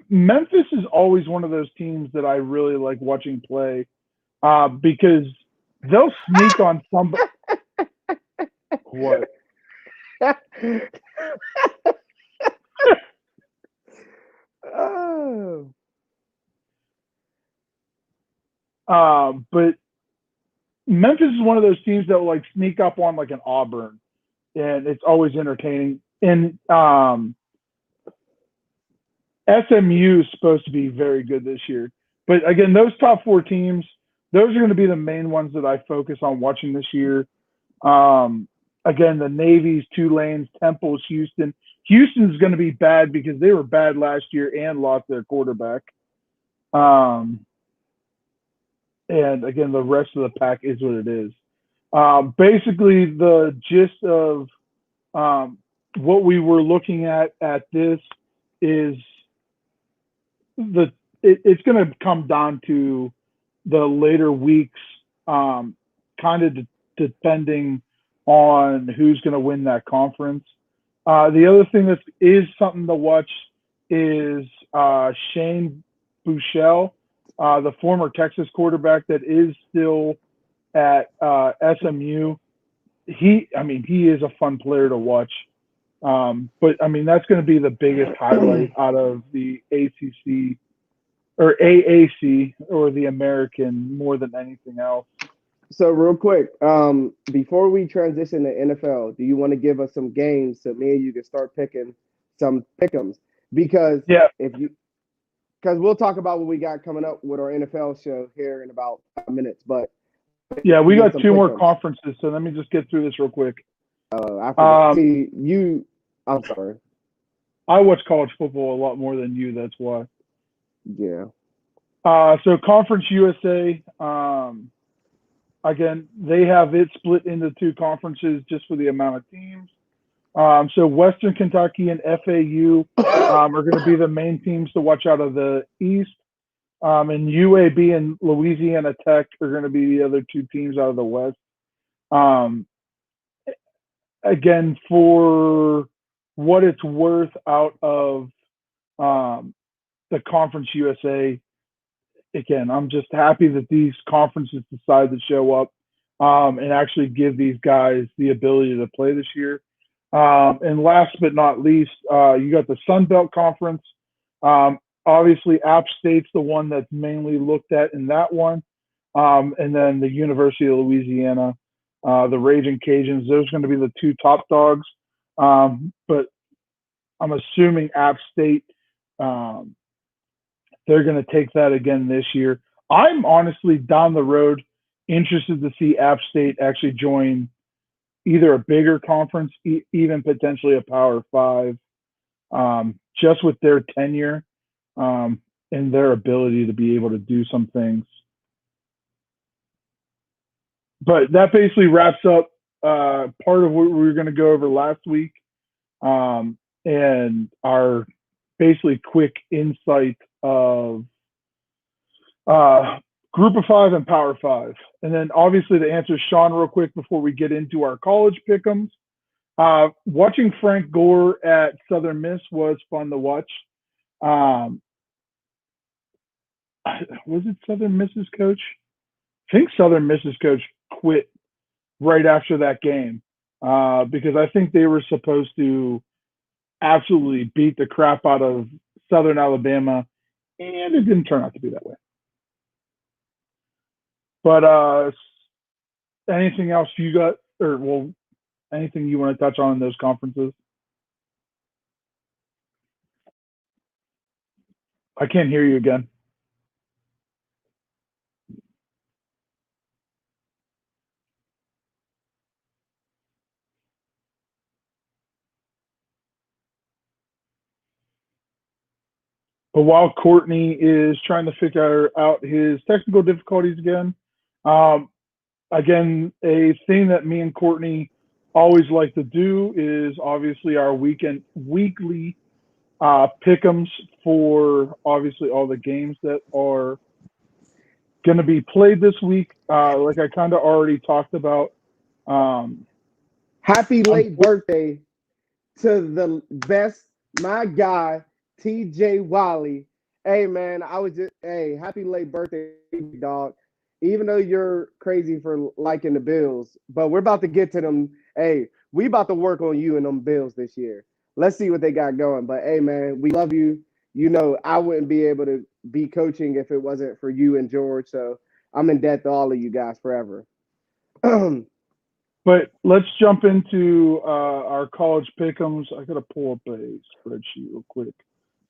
Memphis is always one of those teams that I really like watching play because they'll sneak on somebody. What? Oh. But Memphis is one of those teams that will like sneak up on like an Auburn, and it's always entertaining. And SMU is supposed to be very good this year. But again, those top 4 teams, those are going to be the main ones that I focus on watching this year. Again, the Navy's, Tulane's, Temple's, Houston. Houston's going to be bad because they were bad last year and lost their quarterback. And again, the rest of the pack is what it is. Basically, the gist of what we were looking at this is it's going to come down to the later weeks, kind of depending on who's going to win that conference. The other thing that is something to watch is Shane Buechele, the former Texas quarterback that is still at SMU. He is a fun player to watch. But I mean, that's going to be the biggest highlight out of the ACC or AAC or the American more than anything else. So real quick, before we transition to NFL, do you want to give us some games so me and you can start picking some pick'ems? Because because we'll talk about what we got coming up with our NFL show here in about 5 minutes. But yeah, we got 2 more conferences, so let me just get through this real quick. I'm sorry. I watch college football a lot more than you. That's why. Yeah. So Conference USA. Again, they have it split into 2 conferences just for the amount of teams. So Western Kentucky and FAU are going to be the main teams to watch out of the East. And UAB and Louisiana Tech are going to be the other 2 teams out of the West. Again, for what it's worth out of the Conference USA, again, I'm just happy that these conferences decide to show up. and actually give these guys the ability to play this year. And last but not least, you got the Sun Belt Conference. Obviously, App State's the one that's mainly looked at in that one. And then the University of Louisiana, the Raging Cajuns, those are going to be the two top dogs. But I'm assuming App State, they're going to take that again this year. I'm honestly down the road interested to see App State actually join either a bigger conference, even potentially a Power Five, just with their tenure and their ability to be able to do some things. But that basically wraps up part of what we were going to go over last week and our basically quick insight of Group of Five and Power Five. And then obviously to answer Sean real quick before we get into our college pick'ems, watching Frank Gore at Southern Miss was fun to watch. Was it Southern Miss's coach? I think Southern Miss's coach quit right after that game because I think they were supposed to absolutely beat the crap out of Southern Alabama, and it didn't turn out to be that way. But anything else you got, or well, anything you want to touch on in those conferences? I can't hear you again. But while Courtney is trying to figure out his technical difficulties again, again, a thing that me and Courtney always like to do is obviously our weekly pick'ems for obviously all the games that are going to be played this week. Like I kind of already talked about. Happy late birthday to the best, my guy, TJ Wiley. Hey, man, happy late birthday, dog. Even though you're crazy for liking the Bills, but we're about to get to them. Hey, we about to work on you and them Bills this year. Let's see what they got going. But, hey, man, we love you. You know, I wouldn't be able to be coaching if it wasn't for you and George. So I'm in debt to all of you guys forever. But let's jump into our college pick'ems. I got to pull up a spreadsheet real quick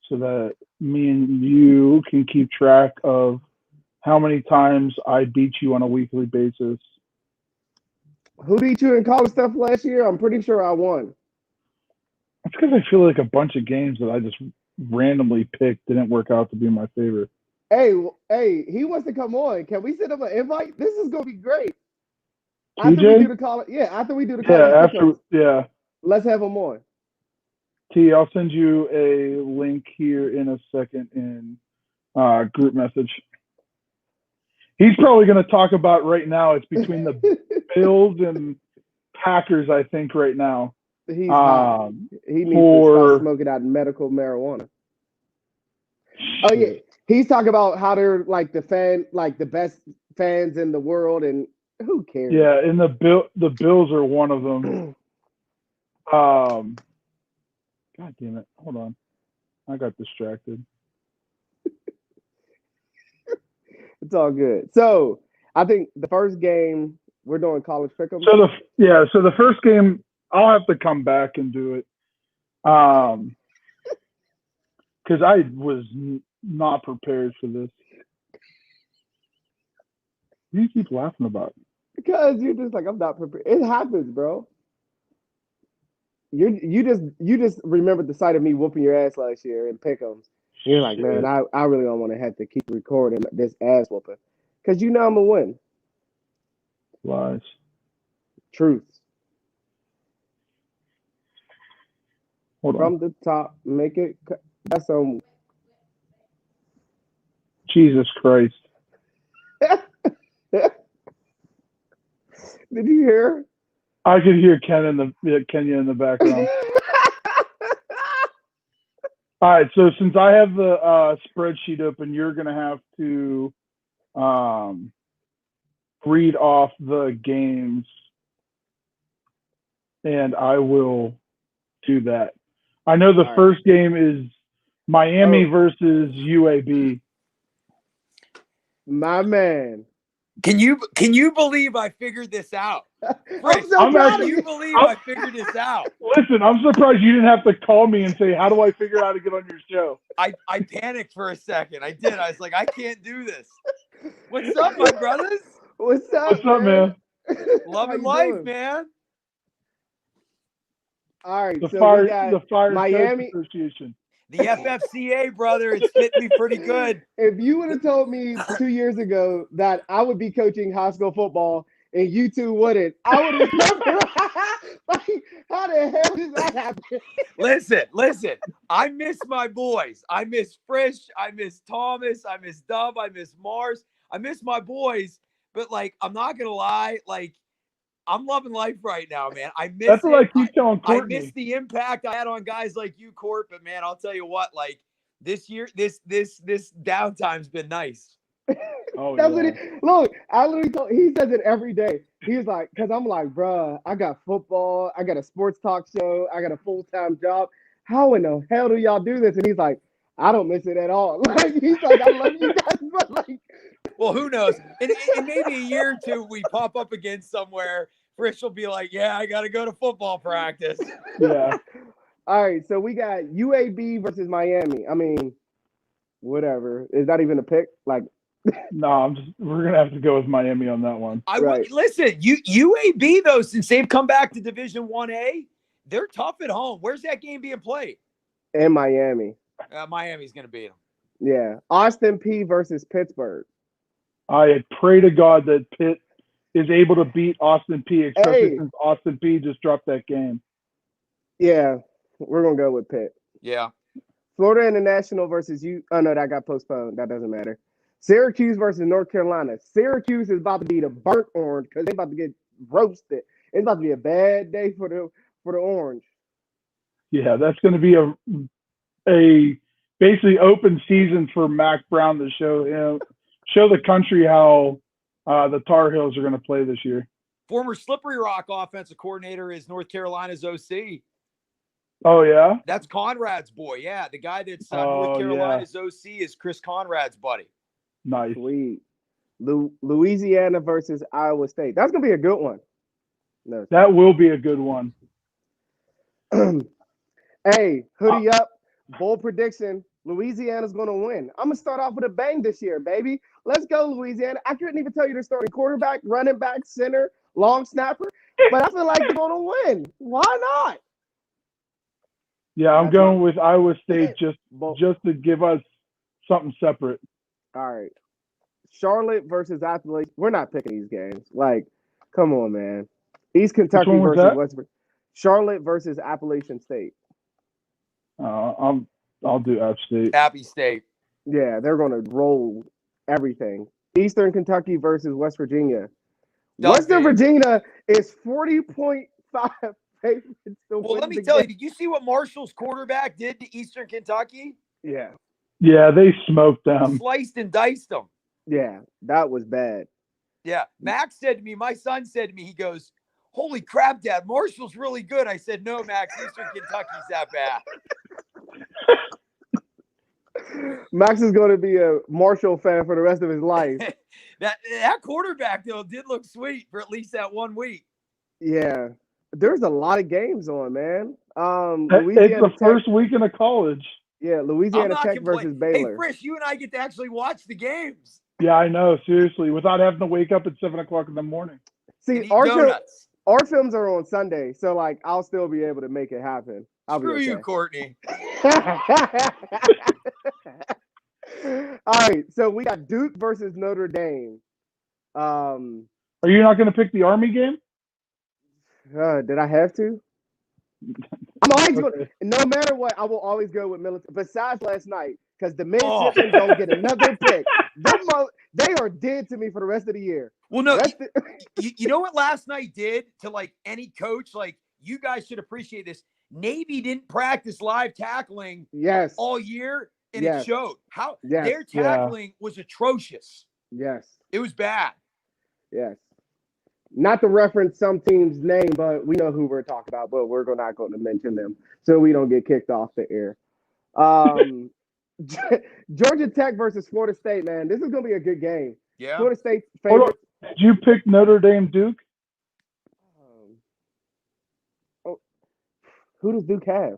so that me and you can keep track of how many times I beat you on a weekly basis. Who beat you in college stuff last year? I'm pretty sure I won. That's because I feel like a bunch of games that I just randomly picked didn't work out to be my favorite. Hey, he wants to come on. Can we send him an invite? This is gonna be great. TJ? After we do the college, let's have him on. T, I'll send you a link here in a second in group message. He's probably going to talk about right now. It's between the Bills and Packers, I think, right now. He's hot. He needs to start smoking out medical marijuana. Oh yeah, he's talking about how they're like the best fans in the world, and who cares? Yeah, and the Bills are one of them. God damn it! Hold on, I got distracted. It's all good. So I think the first game we're doing college pick'em. So the first game I'll have to come back and do it, because I was not prepared for this. What do you keep laughing about? Because you're just like, I'm not prepared. It happens, bro. You just remembered the sight of me whooping your ass last year in pick'ems. You're like, man, I really don't want to have to keep recording this ass whooping. Because you know I'm going to win. Lies. Truth. Hold on. From the top, make it. That's some. Jesus Christ. Did you hear? I could hear Kenya in the background. All right, so since I have the spreadsheet open, you're going to have to read off the games, and I will do that. I know the All right. first game is Miami Oh. versus UAB. My man. Can you believe I figured this out? I'm so I'm proud Can of you you. believe I figured this out? Listen, I'm surprised you didn't have to call me and say, how do I figure out how to get on your show? I panicked for a second. I did. I was like, I can't do this. What's up, my brothers? What's up, What's up, man? Love How and you life, doing? man. All right, The so Fire we got the Fire Miami. Coach Association. The FFCA, brother, it's fit me pretty good. If you would have told me 2 years ago that I would be coaching high school football and you two wouldn't, I would have never. Like, how the hell did that happen? Listen. I miss my boys. I miss Frisch. I miss Thomas. I miss Dub. I miss Mars. I miss my boys. But like, I'm not gonna lie. Like, I'm loving life right now, man. I miss That's what I it. keep telling I Courtney. miss the impact I had on guys like you, Court. But man, I'll tell you what. Like this year, this downtime's been nice. Oh, That's yeah. what look, I literally told, he says it every day. He's like, because I'm like, bruh, I got football, I got a sports talk show, I got a full-time job. How in the hell do y'all do this? And he's like, I don't miss it at all. Like, he's like, I love you guys, but like, Well, who knows? In maybe a year or two, we pop up again somewhere. Frisch will be like, "Yeah, I got to go to football practice." Yeah. all right, so we got UAB versus Miami. I mean, whatever. Is that even a pick? Like, No, we're going to have to go with Miami on that one. Right. Listen. UAB though, since they've come back to Division 1A, they're tough at home. Where's that game being played? in Miami. Miami's going to beat them. Yeah. Austin P versus Pittsburgh. I pray to God that Pitt is able to beat Austin P, especially Hey. since Austin P just dropped that game. Yeah, we're gonna go with Pitt. Yeah. Florida International versus you. Oh no, that got postponed. That doesn't matter. Syracuse versus North Carolina. Syracuse is about to be the burnt orange because they're about to get roasted. It's about to be a bad day for the Orange. Yeah, that's going to be a basically open season for Mac Brown to show the country how the Tar Heels are going to play this year. Former Slippery Rock offensive coordinator is North Carolina's OC. Oh, yeah? That's Conrad's boy. Yeah, the guy that's Oh, North Carolina's OC is Chris Conrad's buddy. Nice. Sweet. Louisiana versus Iowa State. That's gonna be a good one. No. That will be a good one. Hey, hoodie up. Bold prediction. Louisiana's gonna win. I'm gonna start off with a bang this year, baby. Let's go, Louisiana. I couldn't even tell you the starting quarterback, running back, center, long snapper, but I feel like they're gonna win. Why not? Yeah, I'm That's going my- with Iowa State just Bold. to give us something separate. All right. Charlotte versus Appalachian. We're not picking these games. Like, come on, man. East Kentucky one was versus that? West. Charlotte versus Appalachian State. I'll do App State. Appy State. Yeah, they're gonna roll everything. Eastern Kentucky versus West Virginia. Dog Western days. Virginia is 40.5 favorites to Well, win let me the tell you, game. did you see what Marshall's quarterback did to Eastern Kentucky? Yeah, Yeah, they smoked them. Sliced and diced them. yeah, that was bad. Yeah. Max said to me, my son said to me, he goes, "Holy crap, Dad, Marshall's really good." I said, "No, Max, Eastern Kentucky's that bad." Max is going to be a Marshall fan for the rest of his life. that quarterback, though, did look sweet for at least that 1 week. Yeah, there's a lot of games on, man. It's Louisiana the Tech, first weekend of college. yeah, I'm Louisiana not Tech complaining. versus Hey, Baylor. Frisch, you and I get to actually watch the games Yeah, I know. Seriously, without having to wake up at 7:00 in the morning. and See, eat our donuts. films are on Sunday, so like I'll still be able to make it happen. I'll Screw be you, okay. Courtney. All right, so we got Duke versus Notre Dame. Are you not going to pick the Army game? Did I have to? I'm always going. Okay. No matter what, I will always go with military. Besides last night, because the Oh. midshipmen don't get another pick. They are dead to me for the rest of the year. Well, no, Rest you know what last night did to like any coach? Like, you guys should appreciate this. Navy didn't practice live tackling yes, all year, and Yes. it showed how Yes. their Yeah. tackling was atrocious. yes. It was bad. Yes. Not to reference some team's name, but we know who we're talking about, but we're not going to mention them so we don't get kicked off the air. Georgia Tech versus Florida State, man. This is going to be a good game. Yeah. Florida State Hold on. favorite. Did you pick Notre Dame Duke? Who does Duke have?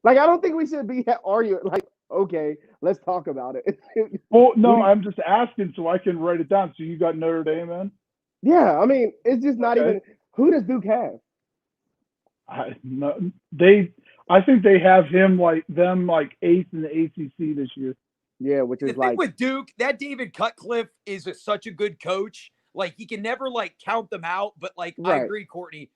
Like, I don't think we should be arguing. Like, okay, let's talk about it. Well, no, I'm just asking so I can write it down. So you got Notre Dame in? Yeah, I mean, it's just not Okay. even. Who does Duke have? I think they have him like eighth in the ACC this year. Yeah, which The is thing like, with Duke, that David Cutcliffe is such a good coach. Like he can never like count them out. But like I Right. agree, Courtney,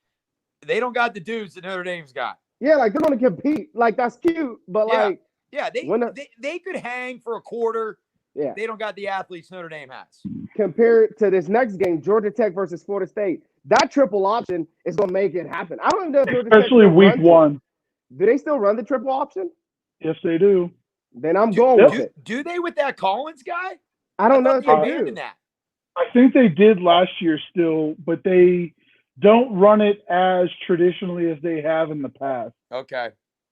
they don't got the dudes that Notre Dame's got. yeah, like they're going to compete. Like, that's cute, but Yeah. like, Yeah, they could hang for a quarter. yeah. They don't got the athletes Notre Dame has. Compared to this next game, Georgia Tech versus Florida State, that triple option is going to make it happen. I don't even know if Georgia Tech Especially still week runs it. one. Do they still run the triple option? Yes, they do. Then I'm going with it. Do they with that Collins guy? I don't know if thought they abandoned do. that. I think they did last year still, but they don't run it as traditionally as they have in the past. Okay.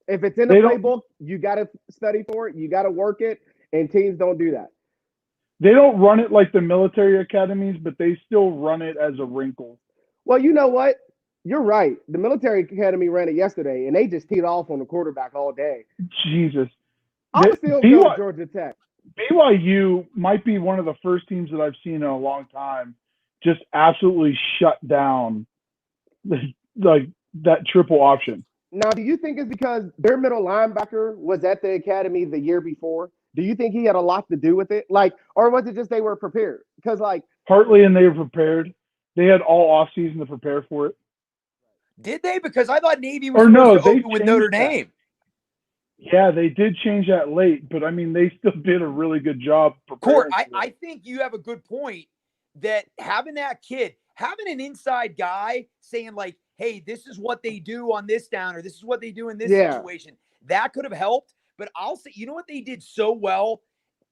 If it's in the They don't- playbook, you got to study for it. You got to work it, and teams don't do that. They don't run it like the military academies, but they still run it as a wrinkle. Well, you know what? You're right. The military academy ran it yesterday, and they just teed off on the quarterback all day. Jesus. I'm The- still BYU going Georgia Tech. BYU might be one of the first teams that I've seen in a long time just absolutely shut down like that triple option. Now, do you think it's because their middle linebacker was at the academy the year before? Do you think he had a lot to do with it? Like, or was it just they were prepared? Because, like, Partly, and they were prepared. They had all offseason to prepare for it. Did they? Because I thought Navy was Or no, supposed to they open with Notre changed that. Dame. Yeah, they did change that late, but I mean, they still did a really good job Court, preparing. I think you have a good point that having that kid, having an inside guy saying like, hey, this is what they do on this down, or this is what they do in this Yeah. situation, that could have helped. But I'll say, you know what they did so well?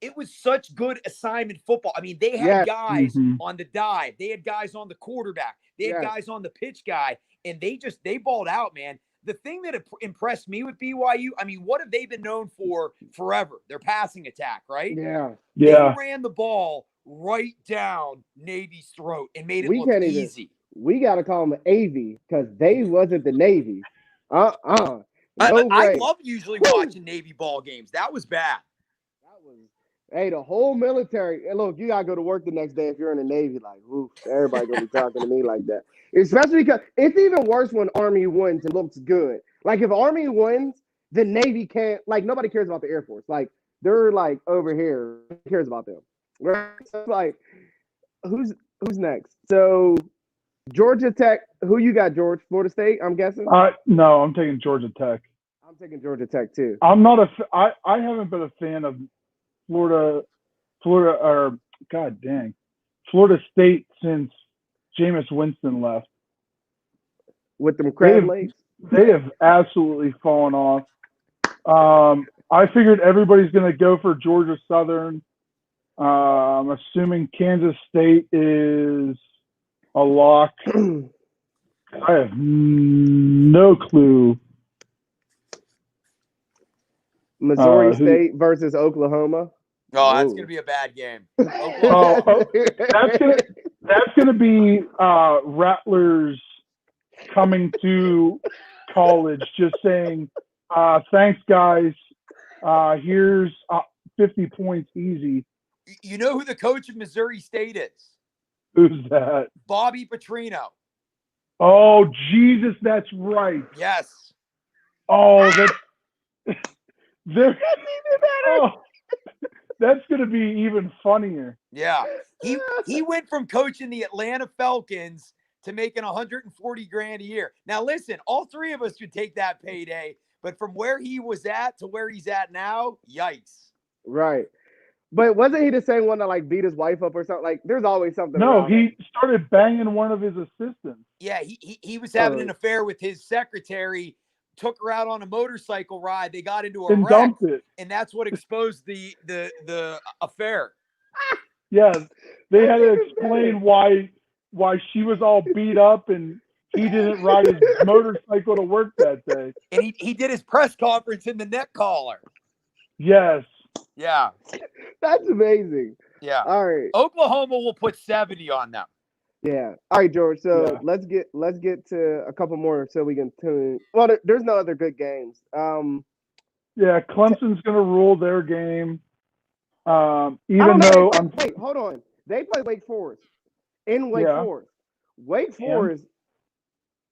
It was such good assignment football. I mean, they had Yes. guys Mhm. on the dive, they had guys on the quarterback, they had Yes. guys on the pitch guy, and they balled out, man. The thing that impressed me with BYU, I mean, what have they been known for forever? Their passing attack, right? yeah. Yeah. They ran the ball right down Navy's throat and made it We look can't even- easy. We got to call them AV because they wasn't the Navy. No I way. love usually Woo! watching Navy ball games. That was bad. That was, hey, the whole military. And look, you gotta go to work the next day if you're in the Navy. Like, oof, everybody gonna be talking to me like that. Especially because it's even worse when Army wins and looks good. Like, if Army wins, the Navy can't. Like, nobody cares about the Air Force. Like, they're like over here. Who cares about them? Right? So it's like, who's next? So, Georgia Tech. Who you got, George? Florida State. I'm guessing. No, I'm taking Georgia Tech. I'm taking Georgia Tech too. I'm not I haven't been a fan of Florida or God dang, Florida State since Jameis Winston left. With them crab They've- legs. They have absolutely fallen off. I figured everybody's going to go for Georgia Southern. I'm assuming Kansas State is a lock. I have no clue. Missouri who- State versus Oklahoma. Oh, that's Ooh. gonna be a bad game. Oh, That's going to be Rattlers coming to college, just saying, thanks, guys. Here's 50 points easy. You know who the coach of Missouri State is? Who's that? Bobby Petrino. Oh, Jesus, that's right. Yes. Oh, that's going to be even funnier. Yeah. He went from coaching the Atlanta Falcons to making 140 grand a year. Now listen, all three of us could take that payday, but from where he was at to where he's at now, yikes. Right. But wasn't he the same one that like beat his wife up or something? Like, there's always something. No, around him. he started banging one of his assistants. Yeah, he was having Oh. an affair with his secretary, took her out on a motorcycle ride. They got into a Then wreck, dumped it. and that's what exposed the affair. Yeah, they had to That's even explain why why she was all beat up and he didn't ride his motorcycle to work that day. And he did his press conference in the neck collar. Yes. Yeah. That's amazing. Yeah. All right. Oklahoma will put 70 on them. Yeah. All right, George. So Yeah. let's get to a couple more so we can tune. Well, there's no other good games. Yeah, Clemson's going to rule their game. I Even don't know. though Wait, hold on. They play Wake Forest in Wake Yeah. Forest. Wake Forest.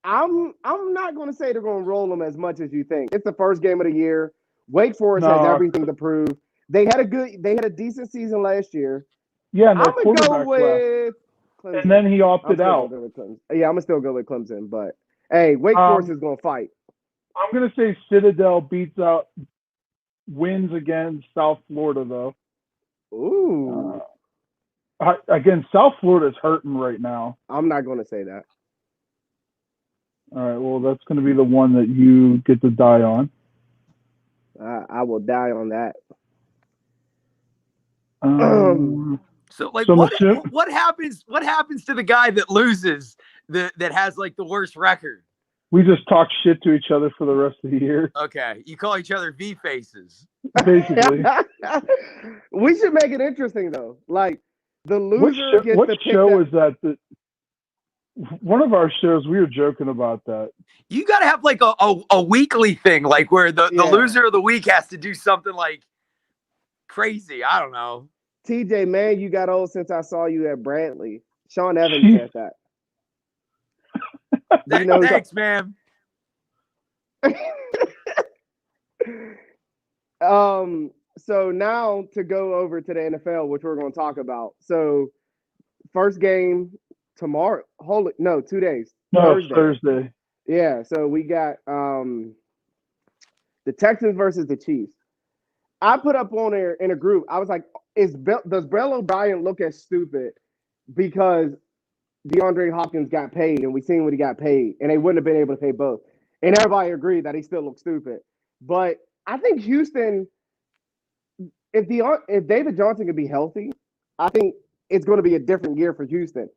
I'm not going to say they're going to roll them as much as you think. It's the first game of the year. Wake Forest has No. everything to prove. They had a decent season last year. yeah, and their I'm gonna go quarterback left. with Clemson. And then he I'm opted still out. gonna go with Clemson. Yeah, I'm gonna still go with Clemson. But hey, Wake Forest is gonna fight. I'm going to say Citadel wins against South Florida, though. Ooh, Again, South Florida's hurting right now. I'm not gonna say that. All right, well, that's going to be the one that you get to die on. I will die on that. So like So what happens to the guy that loses that has like the worst record? We just talk shit to each other for the rest of the year, Okay. You call each other V faces. basically. We should make it interesting though. Like the loser gets What to pick show that- is that? One of our shows, we were joking about that. You gotta have like a weekly thing, like where the Yeah. loser of the week has to do something like crazy. I don't know. TJ, man, you got old since I saw you at Bradley. Sean Evans Jeez. said that. You know, Thanks, man. So now to go over to the NFL, which we're going to talk about. So first game tomorrow. 2 days. No, it's Thursday. Yeah, so we got the Texans versus the Chiefs. I put up on there in a group. I was like, does Bill O'Brien look as stupid because DeAndre Hopkins got paid and we seen what he got paid and they wouldn't have been able to pay both. And everybody agreed that he still looks stupid. But I think Houston, if David Johnson could be healthy, I think it's going to be a different year for Houston.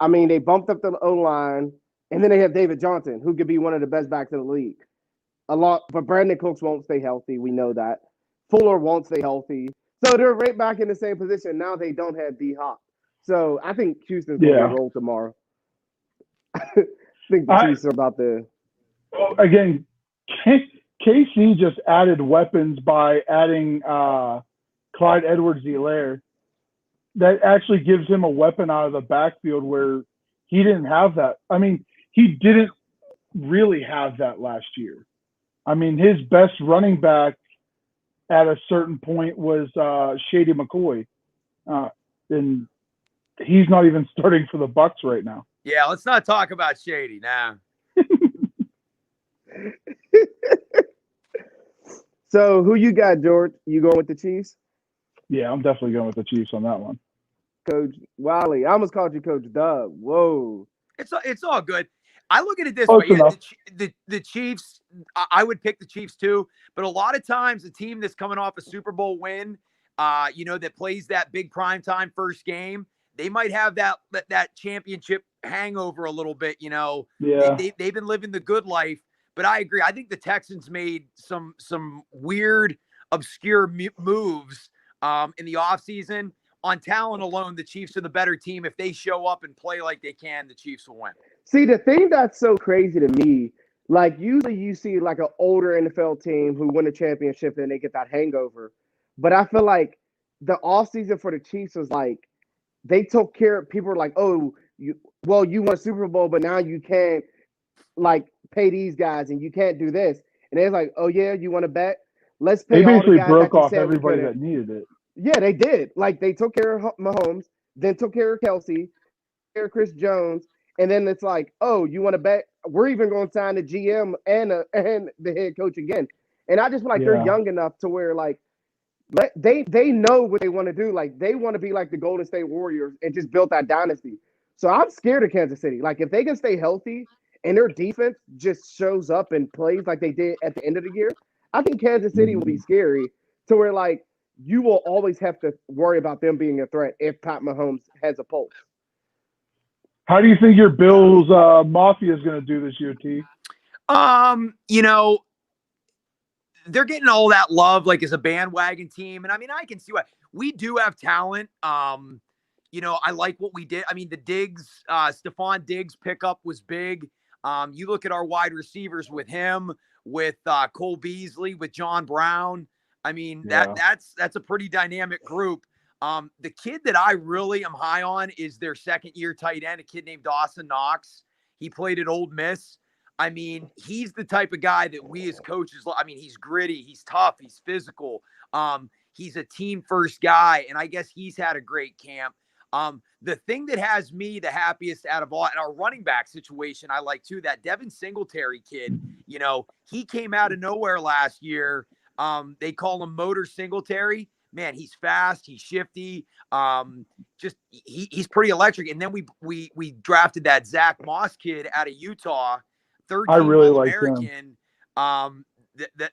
I mean, they bumped up the O-line, and then they have David Johnson, who could be one of the best backs in the league. But Brandon Cooks won't stay healthy. We know that. Fuller won't stay healthy. So they're right back in the same position. Now they don't have D-Hop. So I think Houston's going to roll tomorrow. I think the Chiefs are about to. Well, again, KC just added weapons by adding Clyde Edwards-Helaire. That actually gives him a weapon out of the backfield where he didn't have that. I mean, he didn't really have that last year. I mean, his best running back at a certain point was Shady McCoy. And he's not even starting for the Bucs right now. Yeah, let's not talk about Shady now. So who you got, George? You going with the Chiefs? Yeah, I'm definitely going with the Chiefs on that one. Coach Wiley. I almost called you Coach Dub. Whoa. It's all good. I look at it this Close way. enough. The Chiefs, I would pick the Chiefs too. But a lot of times a team that's coming off a Super Bowl win, that plays that big primetime first game, they might have that championship hangover a little bit, Yeah. They've been living the good life. But I agree. I think the Texans made some weird, obscure moves in the offseason. On talent alone, the Chiefs are the better team. If they show up and play like they can, the Chiefs will win. See, the thing that's so crazy to me, like usually you see like an older NFL team who win a championship and they get that hangover. But I feel like the offseason for the Chiefs was like they took care of people were like, oh, you won a Super Bowl, but now you can't like pay these guys and you can't do this. And they're like, oh yeah, you want to bet? Let's pay They all the basically guys broke that you off said we everybody couldn't. that needed it. Yeah, they did. Like they took care of Mahomes, then took care of Kelsey, took care of Chris Jones, and then it's like, oh, you want to bet? We're even going to sign the GM and the head coach again. And I just feel like they're young enough to where like they know what they want to do. Like they want to be like the Golden State Warriors and just build that dynasty. So I'm scared of Kansas City. Like if they can stay healthy and their defense just shows up and plays like they did at the end of the year, I think Kansas City will be scary to where like you will always have to worry about them being a threat if Pat Mahomes has a pulse. How do you think your Bills Mafia is going to do this year, T? You know, they're getting all that love like as a bandwagon team. And I mean, I can see why we do have talent. You know, I like what we did. I mean, the Diggs, Stephon Diggs pickup was big. You look at our wide receivers with him, with Cole Beasley, with John Brown. I mean, that's a pretty dynamic group. The kid that I really am high on is their second-year tight end, a kid named Dawson Knox. He played at Ole Miss. I mean, he's the type of guy that we as coaches, I mean, he's gritty, he's tough, he's physical. He's a team first guy, and I guess he's had a great camp. The thing that has me the happiest out of all, and our running back situation, I like too, that Devin Singletary kid, you know, he came out of nowhere last year. They call him Motor Singletary. Man, he's fast, he's shifty. He's pretty electric. And then we drafted that Zach Moss kid out of Utah. Third team I really like All-American.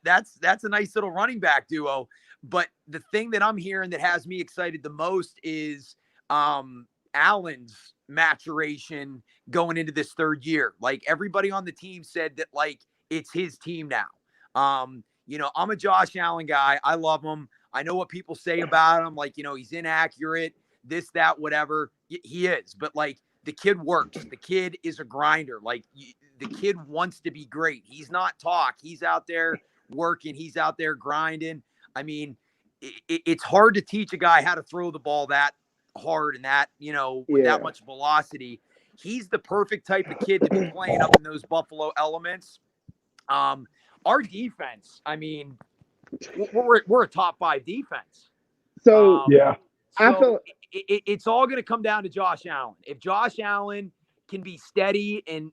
That's a nice little running back duo. But the thing that I'm hearing that has me excited the most is Allen's maturation going into this third year. Like everybody on the team said that like it's his team now. You know, I'm a Josh Allen guy. I love him. I know what people say about him. Like, you know, he's inaccurate, this, that, whatever. He is. But like the kid works. The kid is a grinder. Like the kid wants to be great. He's not talk. He's out there working. He's out there grinding. I mean, it's hard to teach a guy how to throw the ball that hard and that, you know, with that much velocity. He's the perfect type of kid to be playing up in those Buffalo elements. Our defense, I mean, we're a top 5 defense. So I feel it's all going to come down to Josh Allen. If Josh Allen can be steady and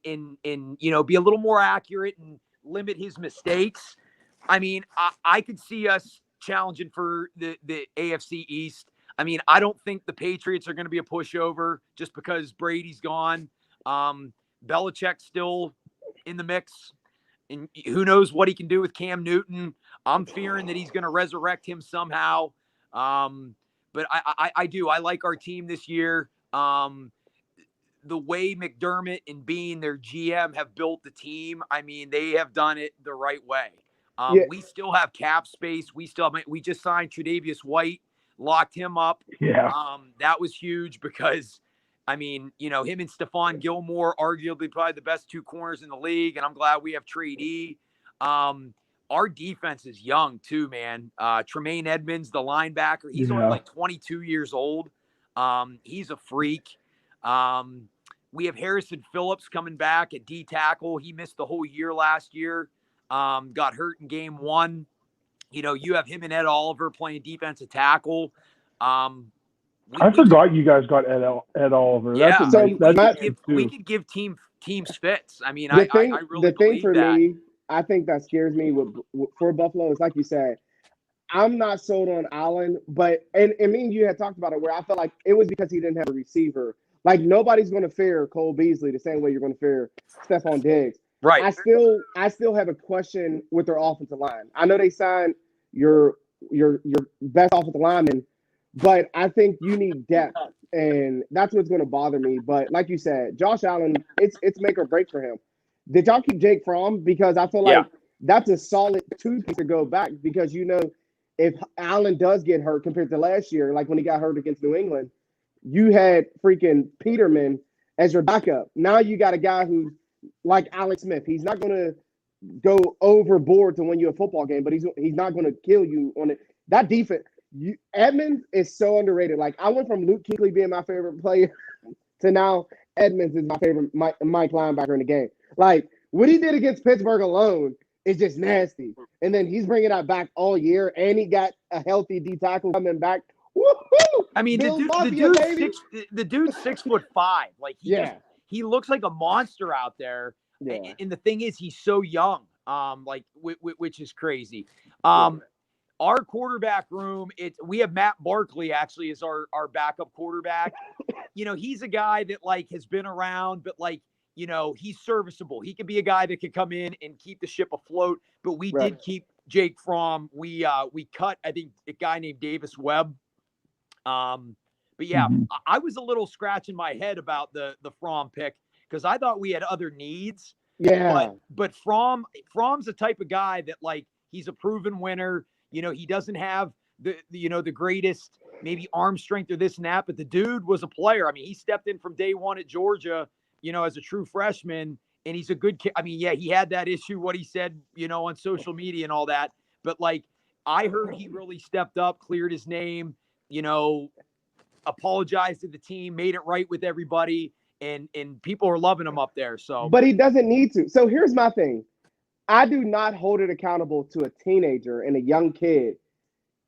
you know, be a little more accurate and limit his mistakes, I mean, I could see us challenging for the AFC East. I mean, I don't think the Patriots are going to be a pushover just because Brady's gone. Belichick's still in the mix, and who knows what he can do with Cam Newton. I'm fearing that he's going to resurrect him somehow. But I do. I like our team this year. The way McDermott and Bean, their GM, have built the team, I mean, they have done it the right way. We still have cap space. We just signed Tre'Davious White, locked him up. Yeah. That was huge because, I mean, you know, him and Stephon Gilmore, arguably probably the best 2 corners in the league, and I'm glad we have Trey. Our defense is young too, man. Tremaine Edmonds, the linebacker, he's only like 22 years old. He's a freak. We have Harrison Phillips coming back at D tackle. He missed the whole year last year. Got hurt in game 1. You know, you have him and Ed Oliver playing defensive tackle. I forgot you guys got Ed Oliver. Yeah, we could give teams fits. I mean, I really the thing believe for that. me, I think that scares me for Buffalo is like you said, I'm not sold on Allen, but and me and you had talked about it where I felt like it was because he didn't have a receiver. Like nobody's going to fear Cole Beasley the same way you're going to fear Stephon Diggs. Right. I still have a question with their offensive line. I know they signed your best offensive lineman, but I think you need depth, and that's what's going to bother me. But like you said, Josh Allen, it's make or break for him. Did y'all keep Jake Fromm? Because I feel like that's a solid 2 piece to go back because, you know, if Allen does get hurt compared to last year, like when he got hurt against New England, you had freaking Peterman as your backup. Now you got a guy who's like Alex Smith. He's not going to go overboard to win you a football game, but he's not going to kill you on it. That defense, Edmonds is so underrated. Like I went from Luke Kuechly being my favorite player to now Edmonds is my favorite Mike linebacker in the game. Like what he did against Pittsburgh alone is just nasty. And then he's bringing that back all year, and he got a healthy D tackle coming back. Woo-hoo! I mean, the dude's 6'5". Like he looks like a monster out there. Yeah. And the thing is, he's so young. Like which is crazy. Our quarterback room, we have Matt Barkley actually as our backup quarterback. You know, he's a guy that like has been around, but like, you know, he's serviceable. He could be a guy that could come in and keep the ship afloat. But we did keep Jake Fromm. We cut, I think, a guy named Davis Webb. But yeah, Mhm. I was a little scratching my head about the Fromm pick because I thought we had other needs. Yeah. But Fromm's the type of guy that like he's a proven winner. You know, he doesn't have the greatest maybe arm strength or this and that, but the dude was a player. I mean, he stepped in from day one at Georgia, as a true freshman, and he's a good kid. I mean, yeah, he had that issue, what he said, on social media and all that, but like I heard he really stepped up, cleared his name, apologized to the team, made it right with everybody, and people are loving him up there. So, But he doesn't need to. So here's my thing. I do not hold it accountable to a teenager and a young kid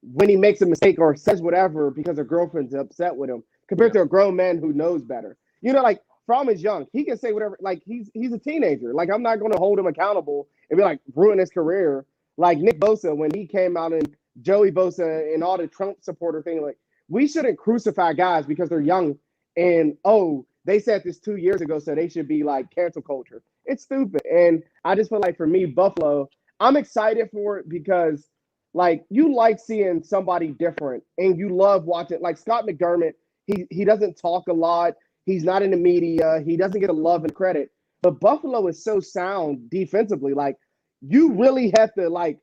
when he makes a mistake or says whatever because a girlfriend's upset with him compared to a grown man who knows better. Like Fromm is young. He can say whatever. Like he's a teenager. Like I'm not going to hold him accountable and be like ruin his career. Like Nick Bosa when he came out and Joey Bosa and all the Trump supporter thing. Like we shouldn't crucify guys because they're young and they said this 2 years ago, so they should be like cancel culture. It's stupid. And I just feel like for me, Buffalo, I'm excited for it because like you like seeing somebody different and you love watching like Scott McDermott. He doesn't talk a lot. He's not in the media. He doesn't get a love and credit. But Buffalo is so sound defensively. Like you really have to like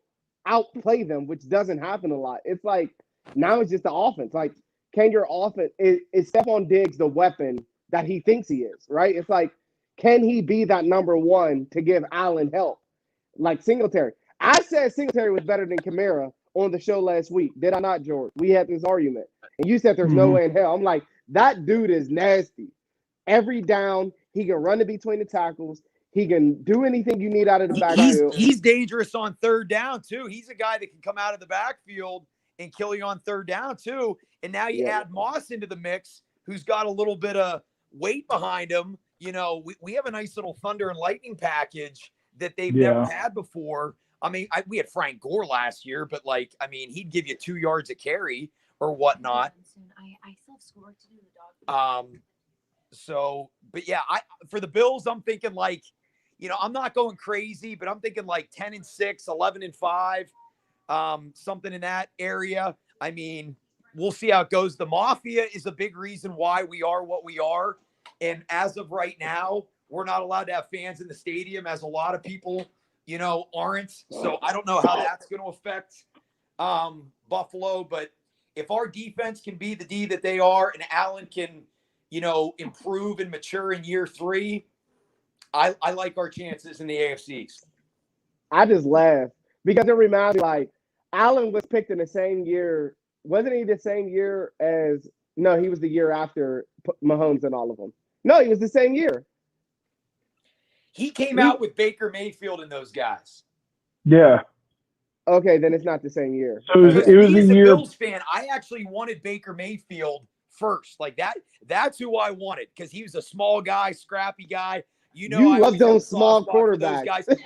outplay them, which doesn't happen a lot. It's like now it's just the offense. Like can your offense is Stephon Diggs the weapon that he thinks he is, right? It's like, can he be that number one to give Allen help? Like Singletary. I said Singletary was better than Kamara on the show last week. Did I not, George? We had this argument. And you said there's no way in hell. I'm like, that dude is nasty. Every down, he can run in between the tackles. He can do anything you need out of the backfield. He's dangerous on third down, too. He's a guy that can come out of the backfield and kill you on third down, too. And now you add Moss into the mix, who's got a little bit of weight behind him. We have a nice little thunder and lightning package that they've never had before. I mean, we had Frank Gore last year, but like, I mean, he'd give you 2 yards a carry or whatnot. I still have schoolwork to do. The dog. So, but yeah, for the Bills, I'm thinking like, I'm not going crazy, but I'm thinking like 10-6, 11-5, something in that area. I mean, we'll see how it goes. The Mafia is a big reason why we are what we are. And as of right now, we're not allowed to have fans in the stadium, as a lot of people, aren't. So I don't know how that's going to affect Buffalo. But if our defense can be the D that they are and Allen can, improve and mature in year 3, I like our chances in the AFC East. I just laugh because it reminds me like Allen was picked in the same year. Wasn't he the same year as – no, he was the year after Mahomes and all of them. No, he was the same year. He came out with Baker Mayfield and those guys. Yeah. Okay, then it's not the same year. So it was Me as a a year. Bills fan, I actually wanted Baker Mayfield first. Like that's who I wanted because he was a small guy, scrappy guy. You I love always have a those soft small spot for those quarterbacks. guys. Listen,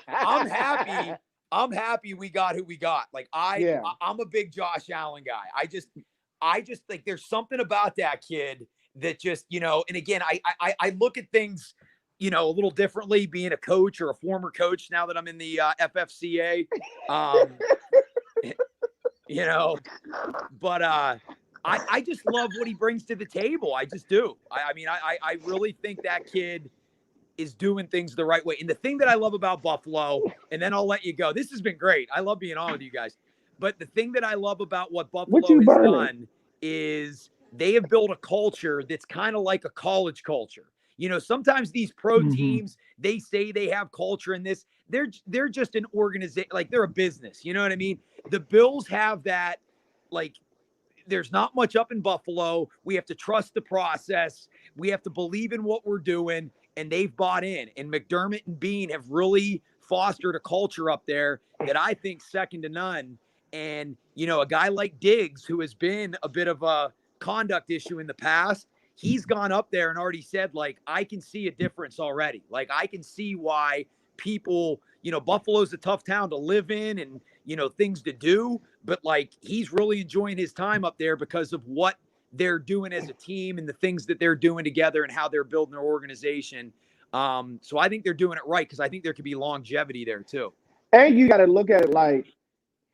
I'm happy. I'm happy we got who we got. Like I'm a big Josh Allen guy. I just think there's something about that kid that just, and again, I look at things, a little differently being a coach or a former coach now that I'm in the FFCA, but I just love what he brings to the table. I just do. I mean, I really think that kid is doing things the right way. And the thing that I love about Buffalo, and then I'll let you go. This has been great. I love being on with you guys. But the thing that I love about what Buffalo has done is they have built a culture that's kind of like a college culture. Sometimes these pro teams, they say they have culture in this. They're just an organization, like they're a business. You know what I mean? The Bills have that, like, there's not much up in Buffalo. We have to trust the process. We have to believe in what we're doing. And they've bought in. And McDermott and Bean have really fostered a culture up there that I think second to none. And, a guy like Diggs, who has been a bit of a conduct issue in the past, he's gone up there and already said, like, I can see a difference already. Like, I can see why people, Buffalo's a tough town to live in and, things to do. But, like, he's really enjoying his time up there because of what they're doing as a team and the things that they're doing together and how they're building their organization. So I think they're doing it right because I think there could be longevity there, too. And you got to look at it like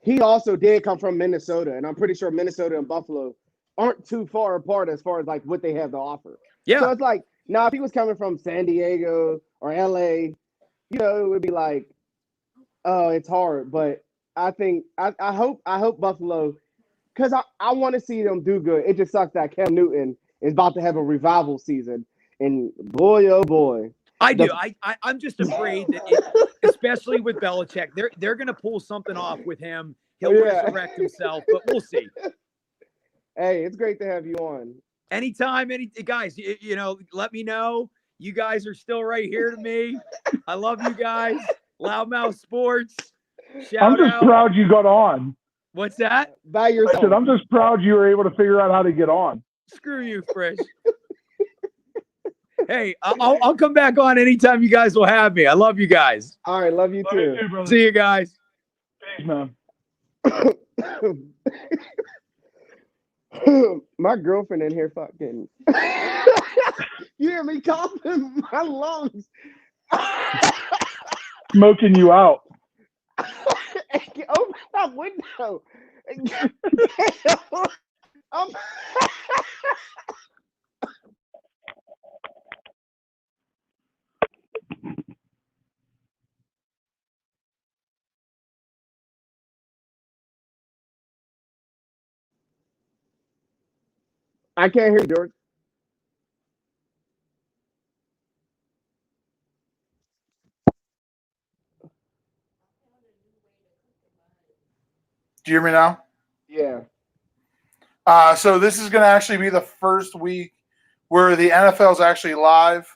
he also did come from Minnesota. And I'm pretty sure Minnesota and Buffalo aren't too far apart as far as like what they have to offer. Yeah. So it's like now if he was coming from San Diego or LA, it would be like, oh, it's hard. But I think I hope Buffalo, because I want to see them do good. It just sucks that Cam Newton is about to have a revival season, and boy, oh boy, I do. The- I'm just afraid that, especially with Belichick, they're going to pull something off with him. He'll Yeah. resurrect himself, but we'll see. Hey, it's great to have you on. Anytime, guys, let me know. You guys are still right here to me. I love you guys. Loudmouth Sports. I'm Shout just out. proud you got on. What's that? By I yourself. said, I'm just proud you were able to figure out how to get on. Screw you, Frisch. Hey, I'll come back on anytime you guys will have me. I love you guys. All right, love you Love you too. too, brother. See you guys. Peace, man. My girlfriend in here fucking. You hear me coughing my lungs? Smoking you out. Open that window. I'm... I can't hear you, George. Do you hear me now? Yeah. So this is going to actually be the first week where the NFL is actually live,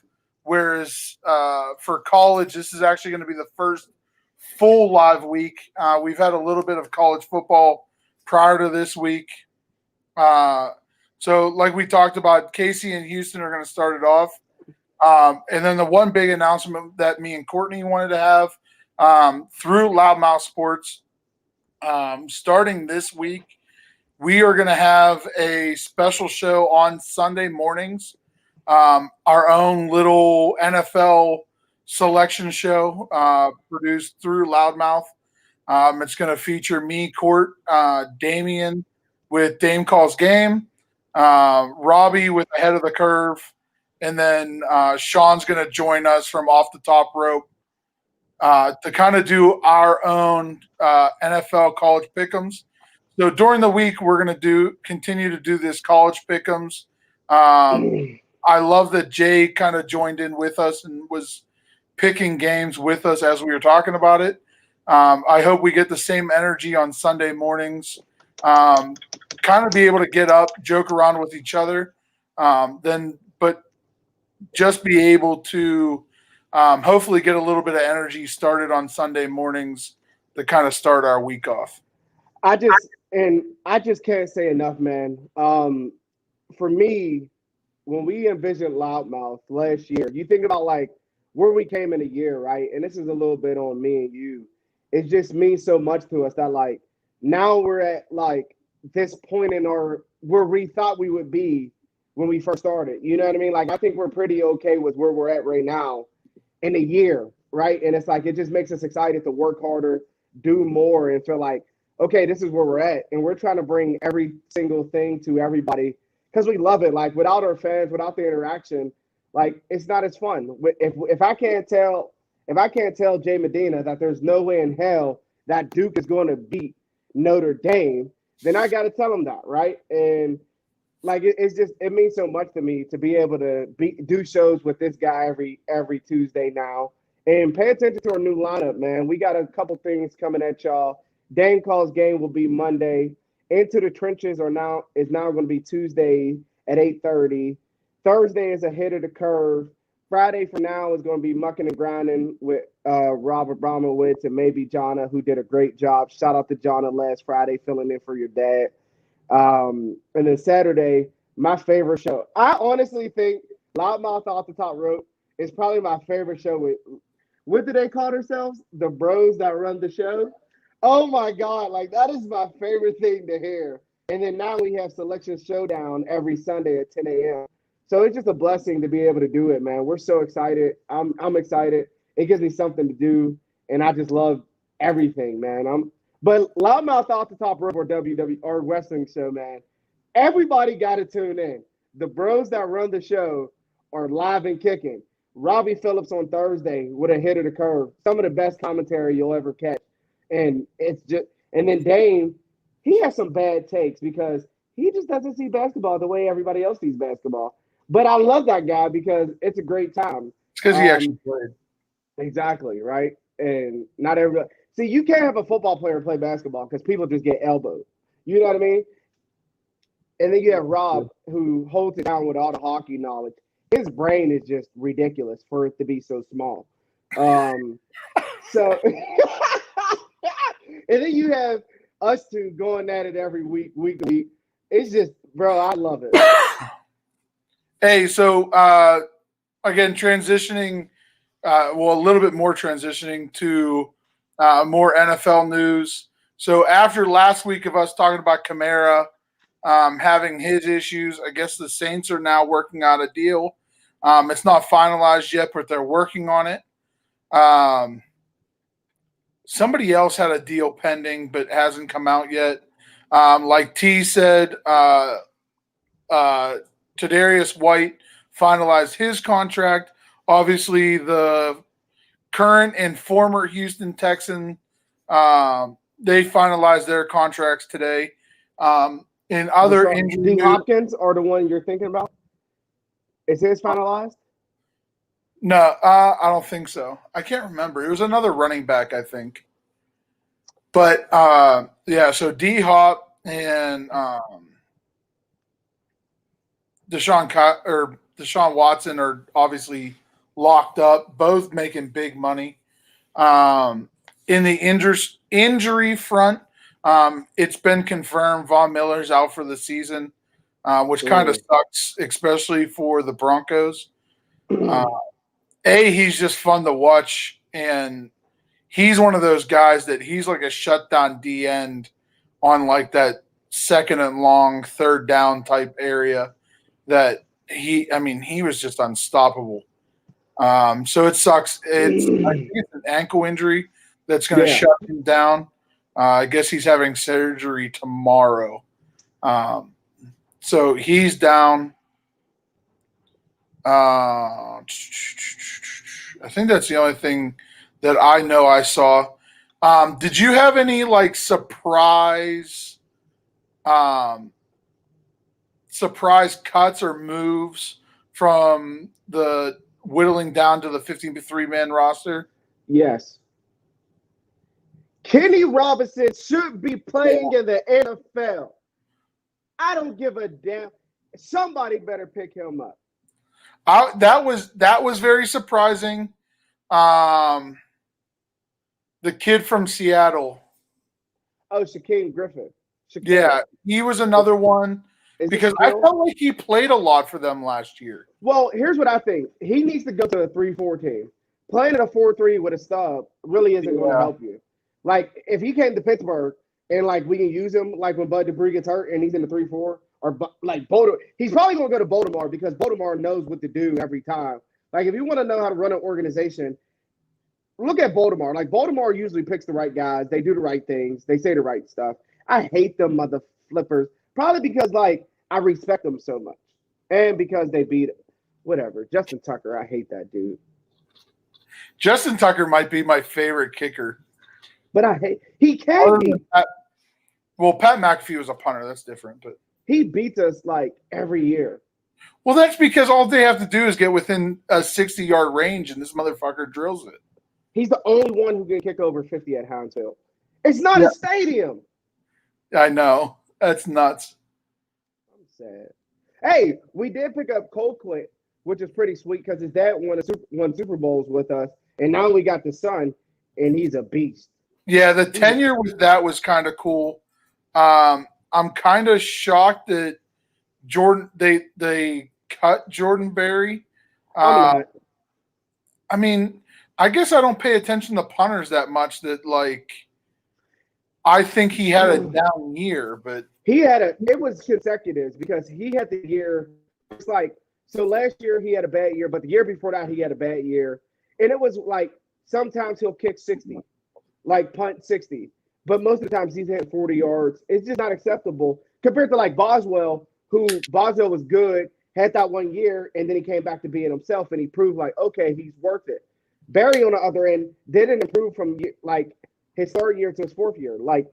whereas for college, this is actually going to be the first full live week. We've had a little bit of college football prior to this week. So like we talked about, Casey and Houston are going to start it off. And then the one big announcement that me and Courtney wanted to have through Loudmouth Sports, starting this week, we are going to have a special show on Sunday mornings, our own little NFL selection show produced through Loudmouth. It's going to feature me, Court, Damian with Dame Calls Game, Robbie with Ahead of the Curve, and then Sean's going to join us from Off the Top Rope to kind of do our own NFL college pick'ems. So during the week, we're going to continue to do this college pick'ems. I love that Jay kind of joined in with us and was picking games with us as we were talking about it. I hope we get the same energy on Sunday mornings. Kind of be able to get up, joke around with each other, but just be able to hopefully get a little bit of energy started on Sunday mornings to kind of start our week off. I just can't say enough, man. For me, when we envisioned Loudmouth last year, you think about like where we came in a year, right? And this is a little bit on me and you. It just means so much to us that like now we're at like this point in our where we thought we would be when we first started. You know what I mean? Like I think we're pretty okay with where we're at right now in a year, right? And it's like it just makes us excited to work harder, do more, and feel like, okay, this is where we're at. And we're trying to bring every single thing to everybody because we love it. Like without our fans, without the interaction, like it's not as fun. If I can't tell Jay Medina that there's no way in hell that Duke is going to beat Notre Dame, then I got to tell him that, right? And like it means so much to me to be able to do shows with this guy every Tuesday now, and pay attention to our new lineup, man. We got a couple things coming at y'all. Dame Calls Game will be Monday. Into the Trenches is now going to be Tuesday at 8:30. Thursday is Ahead of the Curve. Friday for now is going to be Mucking and Grinding with Robert Bromowitz and maybe Jonna, who did a great job. Shout out to Jonna last Friday filling in for your dad. And then Saturday, my favorite show. I honestly think Loudmouth Off the Top Rope is probably my favorite show. What do they call themselves? The bros that run the show. Oh my God, like that is my favorite thing to hear. And then now we have Selection Showdown every Sunday at 10 a.m. So it's just a blessing to be able to do it, man. We're so excited. I'm excited. It gives me something to do, and I just love everything, man. But Loudmouth Off the Top Rope or WWE or wrestling show, man. Everybody got to tune in. The bros that run the show are live and kicking. Robbie Phillips on Thursday with a hit of the curve. Some of the best commentary you'll ever catch. And then Dame, he has some bad takes because he just doesn't see basketball the way everybody else sees basketball. But I love that guy because it's a great time. It's because he actually played. Exactly, right? And not everybody. See, you can't have a football player play basketball because people just get elbowed. You know what I mean? And then you have Rob, who holds it down with all the hockey knowledge. His brain is just ridiculous for it to be so small. And then you have us two going at it every week to week. It's just, bro, I love it. Hey, so again, transitioning, a little bit more transitioning to more NFL news. So after last week of us talking about Kamara having his issues, I guess the Saints are now working out a deal. It's not finalized yet, but they're working on it. Somebody else had a deal pending, but hasn't come out yet. Like T said, Tre'Davious White finalized his contract. Obviously, the current and former Houston Texan, they finalized their contracts today. In other injury D. Hopkins are the one you're thinking about? Is his finalized? No, I don't think so. I can't remember. It was another running back, I think. But yeah, so D Hop and Deshaun Watson are obviously locked up, both making big money. In the injury front, it's been confirmed Von Miller's out for the season, which kind of sucks, especially for the Broncos. He's just fun to watch, and he's one of those guys that he's like a shutdown D end on like that second and long, third down type area that he was just unstoppable. So it sucks. I think it's an ankle injury that's going to shut him down. I guess he's having surgery tomorrow. So he's down. I think that's the only thing that I know I saw. Did you have any like surprise cuts or moves from the whittling down to the 53-man roster? Yes. Kenny Robinson should be playing in the NFL. I don't give a damn. Somebody better pick him up. That was very surprising. The kid from Seattle. Oh, Shaquem Griffin. Yeah, he was another one because I felt like he played a lot for them last year. Well, here's what I think. He needs to go to a 3-4 team. Playing at a 4-3 with a stub really isn't going to help you. Like, if he came to Pittsburgh and, like, we can use him, like, when Bud Dupree gets hurt and he's in the 3-4, or, like, Baltimore, he's probably going to go to Baltimore because Baltimore knows what to do every time. Like, if you want to know how to run an organization, look at Baltimore. Like, Baltimore usually picks the right guys. They do the right things. They say the right stuff. I hate them mother flippers, probably because, like, I respect them so much and because they beat him. Whatever. Justin Tucker, I hate that dude. Justin Tucker might be my favorite kicker. But I hate – he can be. Pat McAfee was a punter. That's different. But he beats us, like, every year. Well, that's because all they have to do is get within a 60-yard range, and this motherfucker drills it. He's the only one who can kick over 50 at Hounds Hill. It's not a stadium. I know. That's nuts. I'm sad. Hey, we did pick up Colquitt, which is pretty sweet because his dad won Super Bowls with us, and now we got the son, and he's a beast. Yeah, the tenure with that was kind of cool. I'm kind of shocked that they cut Jordan Berry. I mean, I guess I don't pay attention to punters that much. That like, I think he had a down year, but it was consecutive because he had the year. It's like, so last year he had a bad year, but the year before that he had a bad year, and it was like sometimes he'll kick 60, like punt 60, but most of the times he's hitting 40 yards. It's just not acceptable compared to like Boswell, who Boswell was good, had that 1 year, and then he came back to being himself, and he proved like, okay, he's worth it. Barry on the other end didn't improve from like his third year to his fourth year. Like,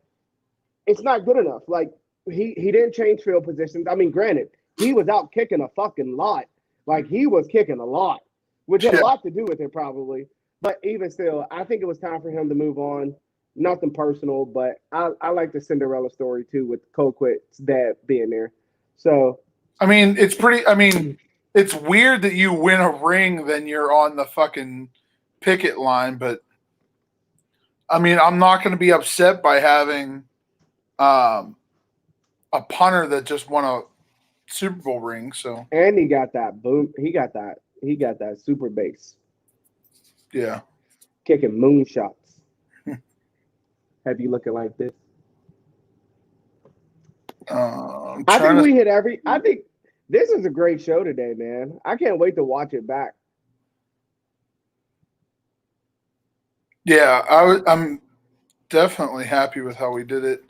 it's not good enough. Like, he didn't change field positions. I mean, granted, he was out kicking a fucking lot. Like, he was kicking a lot, which had a lot to do with it probably. But even still, I think it was time for him to move on. Nothing personal, but I like the Cinderella story too, with Colquitt's dad being there. So, I mean, it's weird that you win a ring, then you're on the fucking picket line. But I mean, I'm not going to be upset by having a punter that just won a Super Bowl ring. So, and he got that boom. He got that super bass yeah. kicking moonshots. Have you looking like this? I think this is a great show today, man. I can't wait to watch it back. Yeah, I'm definitely happy with how we did it.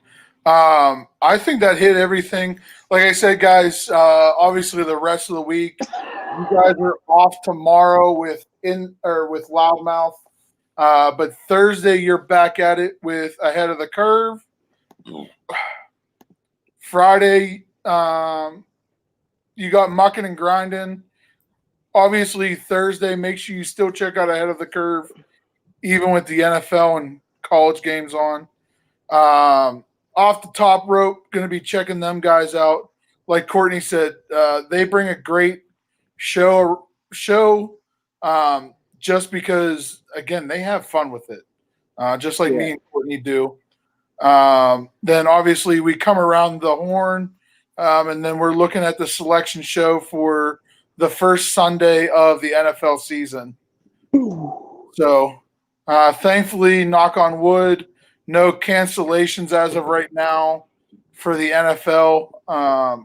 I think that hit everything. Like I said, guys, obviously the rest of the week, you guys are off tomorrow with Loudmouth. But Thursday, you're back at it with Ahead of the Curve. Friday, you got Mucking and Grinding. Obviously, Thursday, make sure you still check out Ahead of the Curve, even with the NFL and college games on. Off the Top Rope, going to be checking them guys out. Like Courtney said, they bring a great show. Just because, again, they have fun with it, just like me and Courtney do. Then, obviously, we come around the horn, and then we're looking at the selection show for the first Sunday of the NFL season. So, thankfully, knock on wood, no cancellations as of right now for the NFL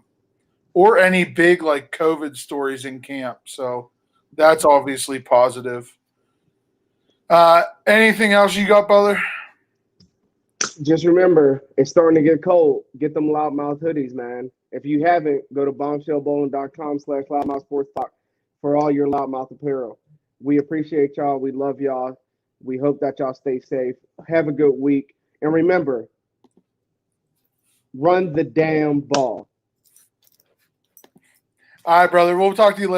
or any big, like, COVID stories in camp. So, that's obviously positive. Anything else you got, brother? Just remember, it's starting to get cold. Get them Loudmouth hoodies, man. If you haven't, go to bombshellbowling.com/loudmouthsportstalk for all your Loudmouth apparel. We appreciate y'all. We love y'all. We hope that y'all stay safe. Have a good week. And remember, run the damn ball. All right, brother. We'll talk to you later.